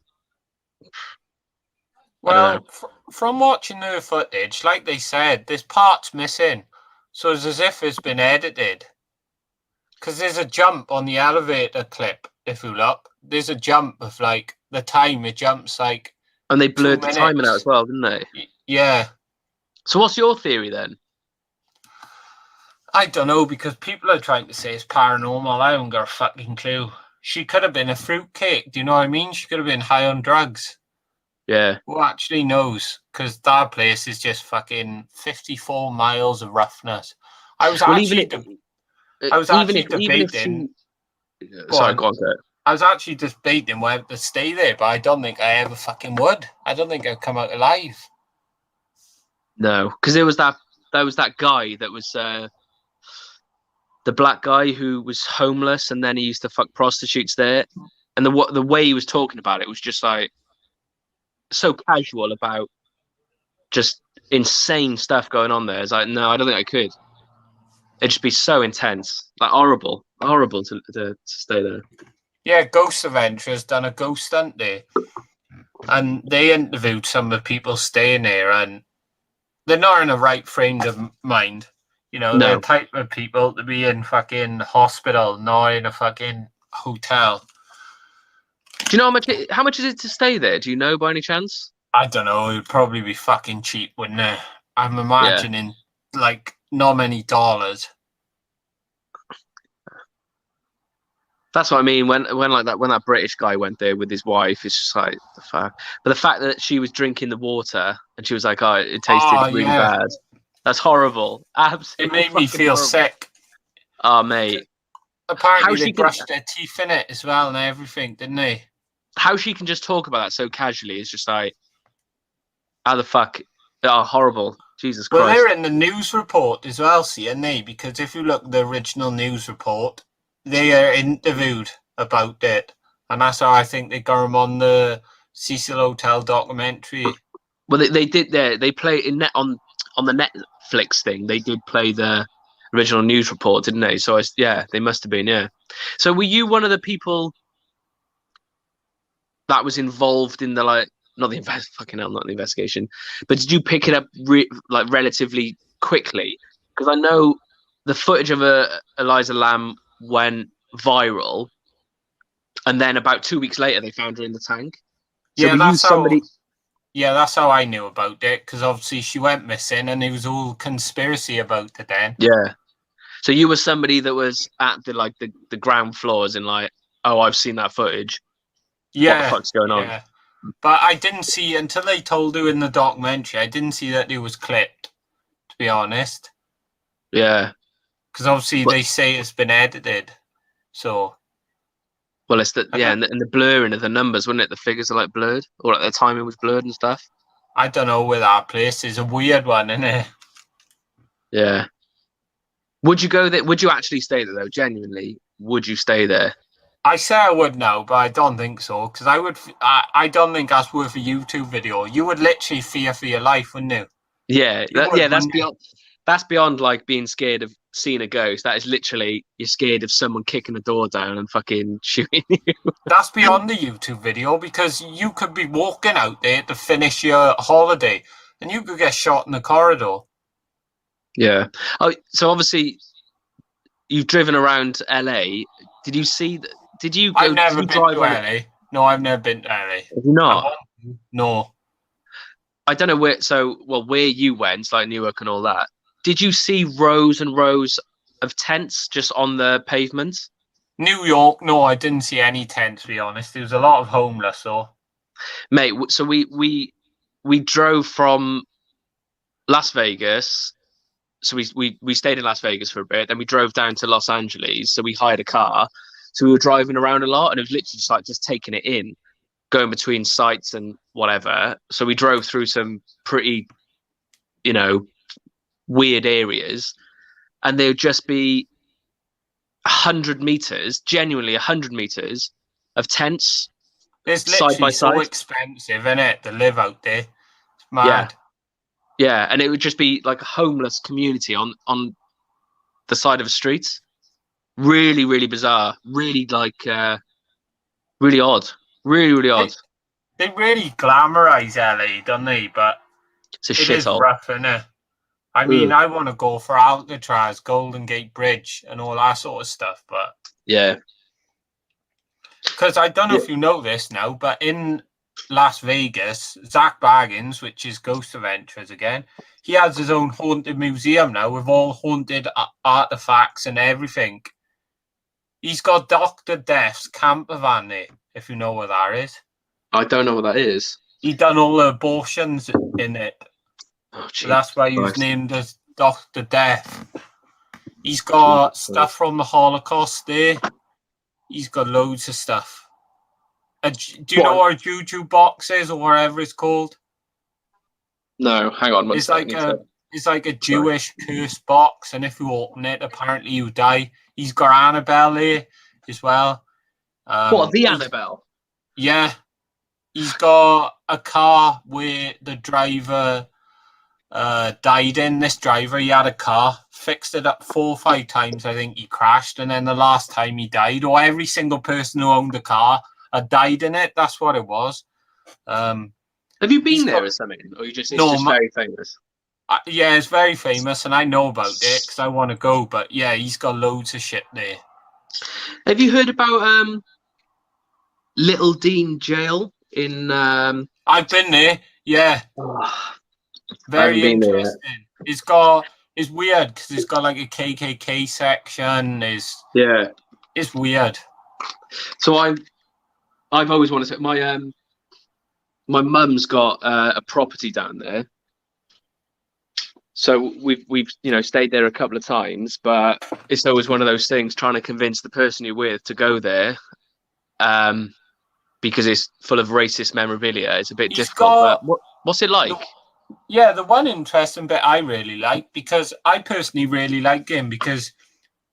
Well, from watching the footage, like they said, there's parts missing. So it's as if it's been edited. Because there's a jump on the elevator clip, if you look. There's a jump of like the time it jumps like. And they blurred the timing out as well, didn't they? Yeah. So what's your theory then? I don't know, because people are trying to say it's paranormal. I haven't got a fucking clue. She could have been a fruitcake. Do you know what I mean? She could have been high on drugs. Yeah. Who actually knows? Because that place is just fucking 54 miles of roughness. I was actually debating. Sorry, go on, Kurt. I was actually debating whether to stay there, but I don't think I ever fucking would. I don't think I'd come out alive. No, because there was that guy that was the black guy who was homeless, and then he used to fuck prostitutes there, and the way he was talking about it was just like so casual about just insane stuff going on there. It's like, no, I don't think I could. It'd just be so intense, like horrible to stay there. Yeah, Ghost Adventurers done a ghost hunt there, and they interviewed some of the people staying there, and they're not in a right frame of mind. You know, they're No. the type of people to be in fucking hospital, not in a fucking hotel. Do you know how much is it to stay there? Do you know by any chance? I don't know. It'd probably be fucking cheap, wouldn't it? I'm Yeah. imagining like not many dollars. That's what I mean. When that British guy went there with his wife, it's just like the fuck. But the fact that she was drinking the water and she was like, "Oh, it tasted really yeah. bad." That's horrible. It made me feel horrible. sick. Oh, mate. Apparently, they brushed their teeth in it as well and everything, didn't they? How she can just talk about that so casually is just like, how the fuck? Oh, horrible. Jesus Christ. Well, they're in the news report as well, aren't they? Because if you look at the original news report, they are interviewed about it. And that's how I think they got them on the Cecil Hotel documentary. Well, they did there. They play in net on the Netflix thing. They did play the original news report, didn't they? So yeah, they must have been. Yeah. So were you one of the people that was involved in the not the investigation, but did you pick it up relatively quickly? Because I know the footage of Eliza Lamb went viral, and then about 2 weeks later they found her in the tank. So yeah, that's how I knew about it, because obviously she went missing and it was all conspiracy about it then. Yeah. So you were somebody that was at the ground floors and like, oh, I've seen that footage. Yeah. What the fuck's going on? But I didn't see, until they told you in the documentary, I didn't see that it was clipped, to be honest. Yeah. Because obviously they say it's been edited. So. Well, it's and the blurring of the numbers, wasn't it? The figures are like blurred, or at the timing was blurred and stuff. I don't know where that place is. A weird one, isn't it? Yeah. Would you go there? Would you actually stay there though? Genuinely, would you stay there? I say I would now, but I don't think so. Because I don't think that's worth a YouTube video. You would literally fear for your life, wouldn't you? Yeah, that's beyond like being scared of seeing a ghost. That is literally you're scared of someone kicking the door down and fucking shooting you. That's beyond the YouTube video, because you could be walking out there to finish your holiday and you could get shot in the corridor. Yeah. Oh, so obviously you've driven around LA. Did you see? Did you go? I've never been to LA. No, I've never been to LA. Have you not? No. I don't know where you went, like Newark and all that. Did you see rows and rows of tents just on the pavement? New York, no, I didn't see any tents, to be honest. There was a lot of homeless, though. Mate, so we drove from Las Vegas. So we stayed in Las Vegas for a bit, then we drove down to Los Angeles. So we hired a car. So we were driving around a lot, and it was literally just taking it in, going between sites and whatever. So we drove through some pretty, weird areas, and there would just be 100 meters, genuinely 100 meters of tents. It's literally so expensive, isn't it, to live out there? It's mad. Yeah, and it would just be like a homeless community on the side of a street. Really, really bizarre. Really really odd. Really, really odd. They really glamorize LA, don't they? But it's a shithole. Rough, isn't it? I mean, I want to go for Alcatraz, Golden Gate Bridge, and all that sort of stuff, but yeah. Because I don't know if you know this now, but in Las Vegas, Zach Baggins, which is Ghost Adventures again, he has his own haunted museum now with all haunted artifacts and everything. He's got Dr. Death's camper van there, if you know what that is. I don't know what that is. He done all the abortions in it. Oh, so that's why he was named as Dr. Death. He's got stuff from the Holocaust there. He's got loads of stuff. Do you know what a juju box is, or whatever it's called? No, hang on. It's like a Jewish curse box, and if you open it, apparently you die. He's got Annabelle there as well. The Annabelle? Yeah. He's got a car where the driver died in. This driver, he had a car, fixed it up 4 or 5 times. I think he crashed, and then the last time he died, or every single person who owned the car had died in it. That's what it was. Have you been there or something, or it's just very famous? Yeah, it's very famous, and I know about it because I want to go. But yeah, he's got loads of shit there. Have you heard about Little Dean Jail in? I've been there. Yeah, I haven't very been there yet. interesting. It's weird because it's got like a KKK section. Yeah. It's weird. So I've always wanted to. My mum's got a property down there, so we've stayed there a couple of times, but it's always one of those things trying to convince the person you're with to go there, because it's full of racist memorabilia. It's a bit He's difficult. got But what's it like? the one interesting bit I really like, because I personally really like him because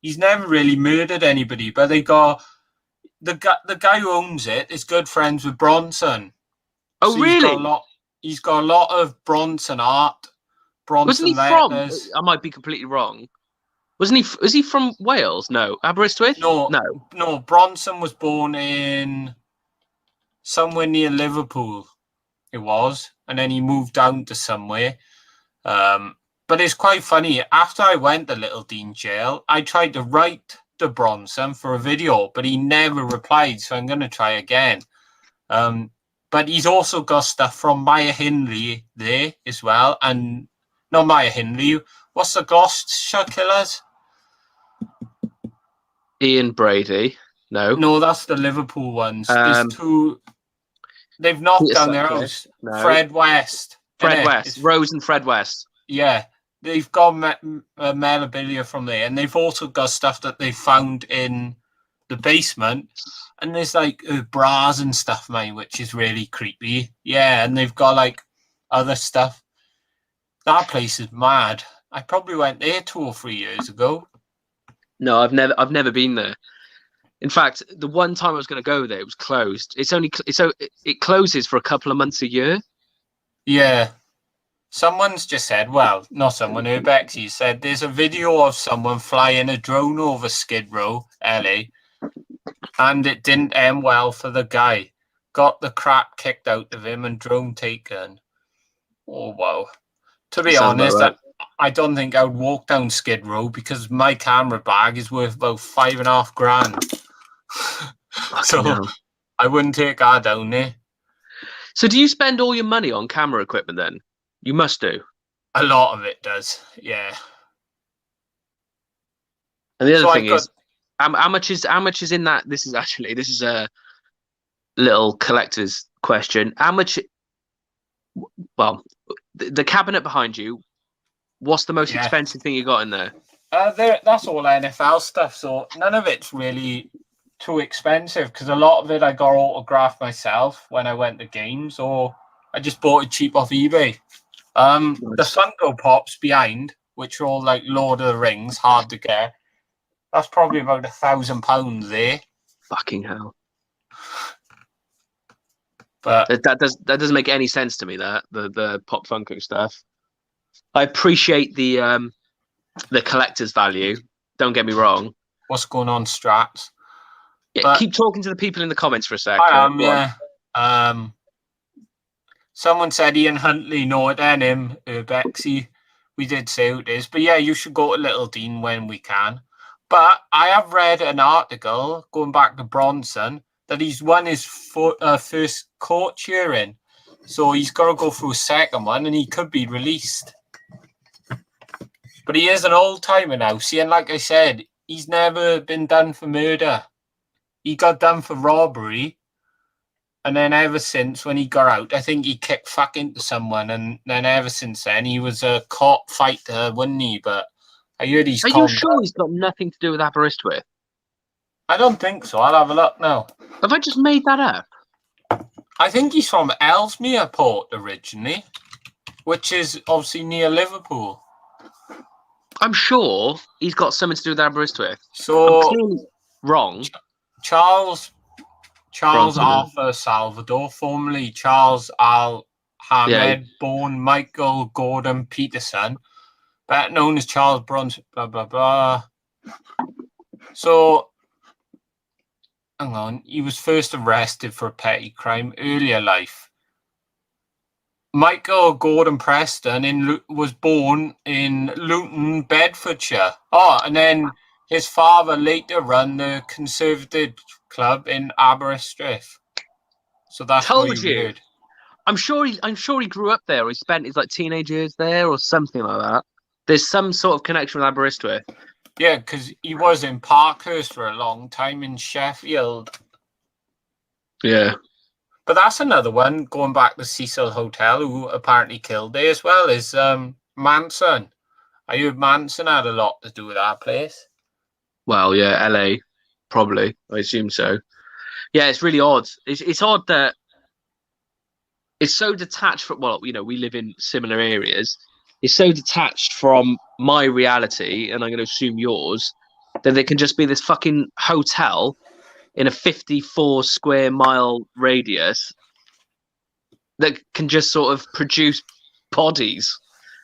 he's never really murdered anybody, but they got the guy who owns it is good friends with Bronson. Oh, So really? he's got a lot of Bronson art, Wasn't he Bronson from? letters. I might be completely wrong. Wasn't he? Was he from Wales? No, Aberystwyth. No, No. no, Bronson was born in somewhere near Liverpool. It was, and then he moved down to somewhere. But it's quite funny. After I went to Little Dean Jail, I tried to write to Bronson for a video, but he never replied. So I'm going to try again. But he's also got stuff from Maya Hindley there as well, and not Maya Hindley. What's the Gloucestershire Killers? Ian Brady. No, that's the Liverpool ones. There's Um, two. They've knocked Peter down their Sutcliffe. house. No. Fred West. Fred innit? West. It's- Rose and Fred West. Yeah, they've got memorabilia from there, and they've also got stuff that they found in the basement. And there's like bras and stuff, mate, which is really creepy. Yeah, and they've got like other stuff. That place is mad. I probably went there 2 or 3 years ago. No, I've never been there. In fact, the one time I was going to go there, it was closed. It closes for a couple of months a year. Yeah. Someone's just said, well, not someone, Urbexy said there's a video of someone flying a drone over Skid Row, LA, and it didn't end well for the guy. Got the crap kicked out of him and drone taken. Oh, wow. To be Sounds about honest, right. I don't think I would walk down Skid Row because my camera bag is worth about $5,500. So hell. I wouldn't take that down there. So do you spend all your money on camera equipment then? You must do. A lot of it does, yeah. And the other So thing is, how much is in that? This is a little collector's question. How much? Well, the cabinet behind you. What's the most Yeah. expensive thing you got in there? That's all NFL stuff, so none of it's really too expensive because a lot of it I got autographed myself when I went to games, or I just bought it cheap off eBay. The Funko Pops behind, which are all like Lord of the Rings, hard to get. That's probably about £1,000 there. Fucking hell! But That doesn't make any sense to me. That the Pop Funko stuff. I appreciate the collector's value. Don't get me wrong. what's going on, Strats? Yeah, But- keep talking to the people in the comments for a sec. I am, Go on. yeah. Someone said Ian Huntley, no, it ain't him, Bexy. We did say who it is. But yeah, you should go to Little Dean when we can. But I have read an article going back to Bronson that he's won his first court hearing. So he's got to go through a second one and he could be released. But he is an old timer now. See, and like I said, he's never been done for murder. He got done for robbery. And then ever since when he got out, I think he kicked fuck into someone. And then ever since then, he was a cop fighter, wasn't he? But I heard he's Are you sure he's got nothing to do with Aberystwyth? I don't think so. I'll have a look now. Have I just made that up? I think he's from Ellesmere Port originally, which is obviously near Liverpool. I'm sure he's got something to do with Aberystwyth. I'm So clearly wrong. Charles Bronson. Arthur Salvador, formerly Charles Al Hamed, Yeah. born Michael Gordon Peterson, better known as Charles Bronson, blah, blah, blah. So, hang on, he was first arrested for a petty crime earlier life. Michael Gordon Preston was born in Luton, Bedfordshire. Oh, and then his father later ran the Conservative Club in Aberystwyth. So that's what Told you you. heard. I'm sure he grew up there, or he spent his like teenage years there, or something like that. There's some sort of connection with Aberystwyth. Yeah, because he was in Parkhurst for a long time in Sheffield. Yeah. But that's another one, going back to Cecil Hotel, who apparently killed there as well, is Manson. I heard Manson had a lot to do with that place. Well, yeah, LA, probably. I assume so. Yeah, it's really odd. It's odd that it's so detached from. Well, we live in similar areas. It's so detached from my reality, and I'm going to assume yours, that it can just be this fucking hotel in a 54 square mile radius that can just sort of produce bodies.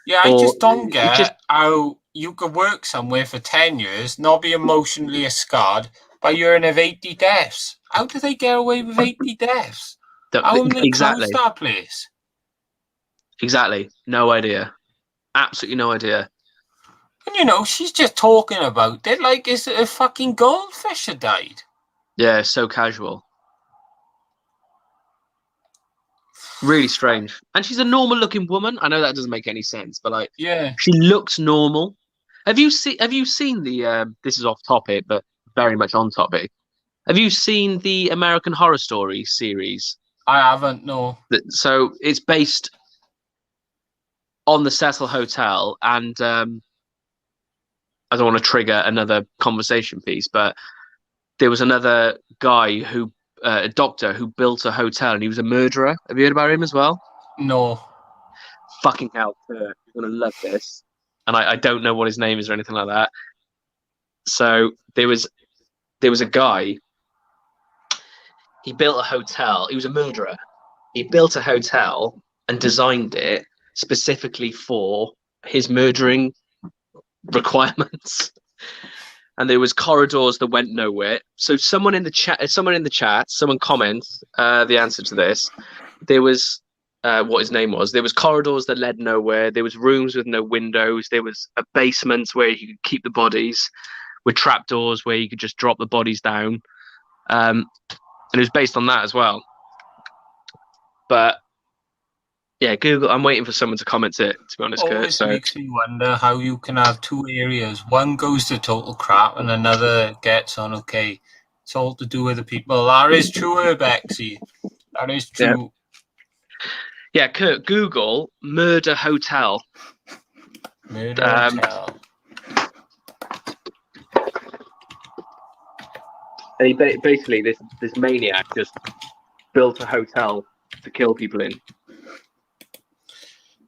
Yeah, I Or just don't it just get how you could work somewhere for 10 years, not be emotionally scarred by hearing of 80 deaths. How do they get away with 80 deaths? How haven't they closed exactly, that place? exactly. No idea. Absolutely no idea. And she's just talking about it like it's a fucking goldfish had died. Yeah, so casual. Really strange. And she's a normal looking woman. I know that doesn't make any sense, but like Yeah. she looks normal. Have you seen the this is off topic, but very much on topic. Have you seen the American Horror Story series? I haven't, no. So it's based on the Cecil Hotel, and I don't want to trigger another conversation piece, but there was another guy a doctor who built a hotel, and he was a murderer. Have you heard about him as well? No. Fucking hell, Kurt, you're gonna love this. And I don't know what his name is or anything like that. So there was a guy. He built a hotel. He was a murderer. He built a hotel and designed it specifically for his murdering requirements. And there was corridors that went nowhere. So someone in the chat, someone comments the answer to this. There was what his name was. There was corridors that led nowhere. There was rooms with no windows. There was a basement where you could keep the bodies, with trapdoors where you could just drop the bodies down. And it was based on that as well. But yeah, Google. I'm waiting for someone to comment it. To be honest, Kurt. Always So makes me wonder how you can have two areas. One goes to total crap and another gets on okay. It's all to do with the people. That is true, Bexy. That is true. Yeah, Kurt. Google murder hotel. Murder hotel. And he basically this maniac just built a hotel to kill people in.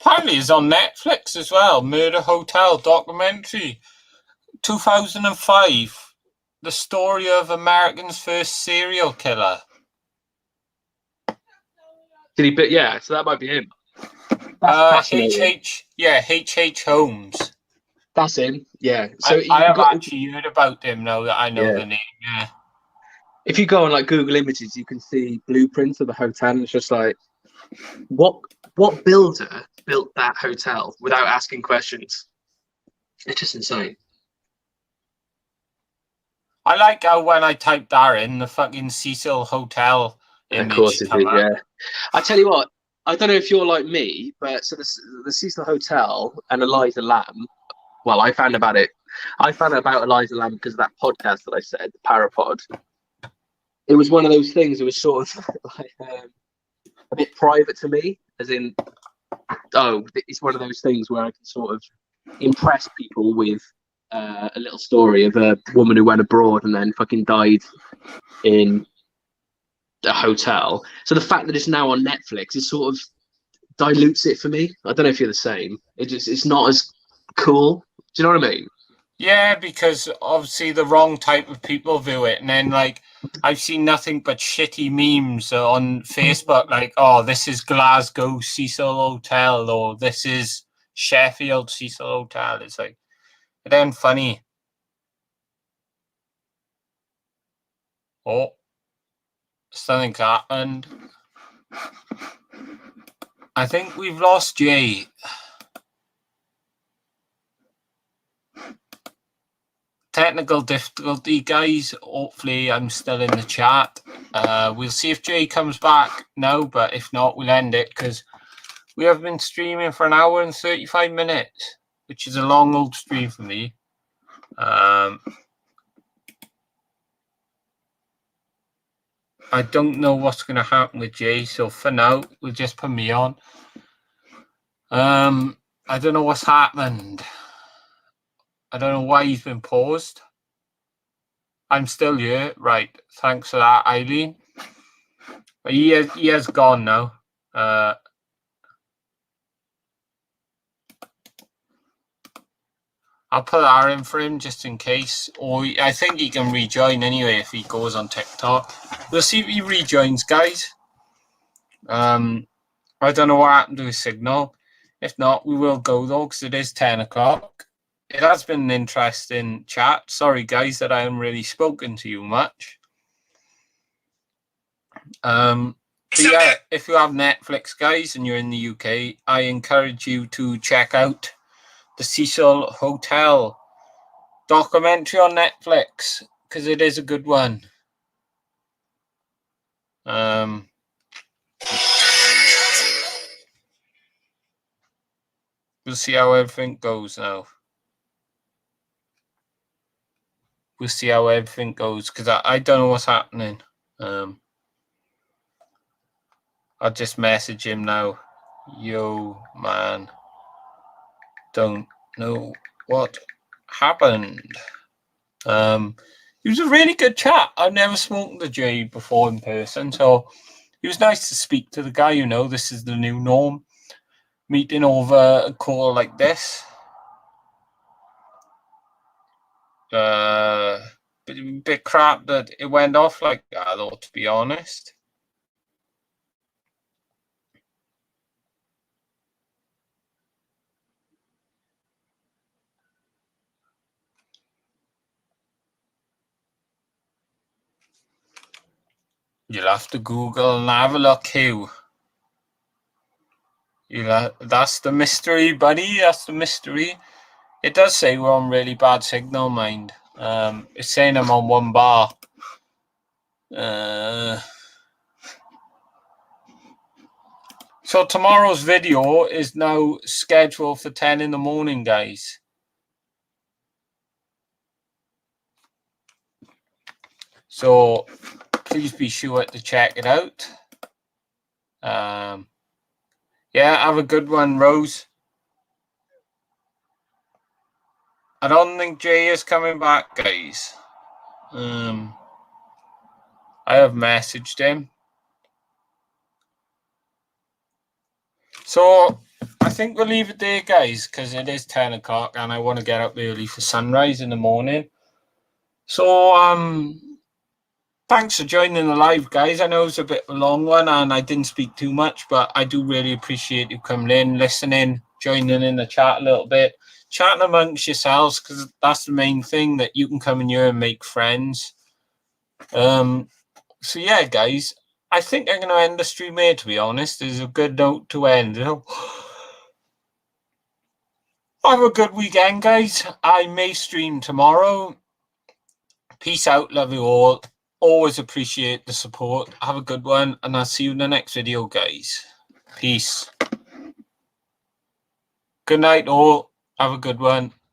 Apparently, it's on Netflix as well. Murder Hotel documentary, 2005. The story of America's first serial killer. Did he? Yeah, so that might be him. That's H.H. Holmes. That's him. Yeah. So I have actually heard about him now that I know the name. Yeah. If you go on like Google Images, you can see blueprints of the hotel, and it's just like, what builder built that hotel without asking questions? It's just insane. I like how when I typed that in, the fucking Cecil Hotel image. Of course it did, yeah. I tell you what, I don't know if you're like me, but so the Cecil Hotel and Eliza Lamb. Well, I found about Eliza Lamb because of that podcast that I said, the Parapod. It was one of those things. It was sort of like a bit private to me, as in, it's one of those things where I can sort of impress people with a little story of a woman who went abroad and then fucking died in a hotel. So the fact that it's now on Netflix is sort of dilutes it for me. I don't know if you're the same. It's not as cool. Do you know what I mean? Yeah, because obviously the wrong type of people view it, and then like I've seen nothing but shitty memes on Facebook, like, oh, this is Glasgow Cecil Hotel, or this is Sheffield Cecil Hotel. It's like, it ain't funny. Oh, something's happened. I think we've lost Jay. Technical difficulty, guys. Hopefully I'm still in the chat. We'll see if Jay comes back now, but if not, we'll end it because we have been streaming for 1 hour and 35 minutes, which is a long old stream for me. I don't know what's going to happen with Jay, so for now, we'll just put me on. I don't know what's happened. I don't know why he's been paused. I'm still here. Right. Thanks for that, Eileen. But he has gone now. I'll put that in for him just in case. Or I think he can rejoin anyway if he goes on TikTok. We'll see if he rejoins, guys. I don't know what happened to his signal. If not, we will go though, because it is 10 o'clock. It has been an interesting chat. Sorry, guys, that I haven't really spoken to you much. But yeah, if you have Netflix, guys, and you're in the UK, I encourage you to check out the Cecil Hotel documentary on Netflix, because it is a good one. We'll see how everything goes now. We'll see how everything goes, because I don't know what's happening. I'll just message him now. Yo, man. Don't know what happened. It was a really good chat. I've never spoken to Jay before in person, so it was nice to speak to the guy. You know, this is the new norm. Meeting over a call like this. Bit crap that it went off like that, though, to be honest. You'll have to Google and have a look, Hugh. That's the mystery, buddy. That's the mystery. It does say we're on really bad signal, mind. It's saying I'm on 1 bar. So tomorrow's video is now scheduled for 10 in the morning, guys. So please be sure to check it out. Yeah, have a good one, Rose. I don't think Jay is coming back, guys. I have messaged him. So I think we'll leave it there, guys, because it is 10 o'clock and I want to get up early for sunrise in the morning. So thanks for joining the live, guys. I know it's a bit of a long one and I didn't speak too much, but I do really appreciate you coming in, listening, joining in the chat a little bit, chatting amongst yourselves, because that's the main thing, that you can come in here and make friends. So yeah, guys, I think I'm going to end the stream here, to be honest. It's a good note to end. Have a good weekend, guys. I may stream tomorrow. Peace out. Love you all. Always appreciate the support. Have a good one, and I'll see you in the next video, guys. Peace. Good night, all. Have a good one.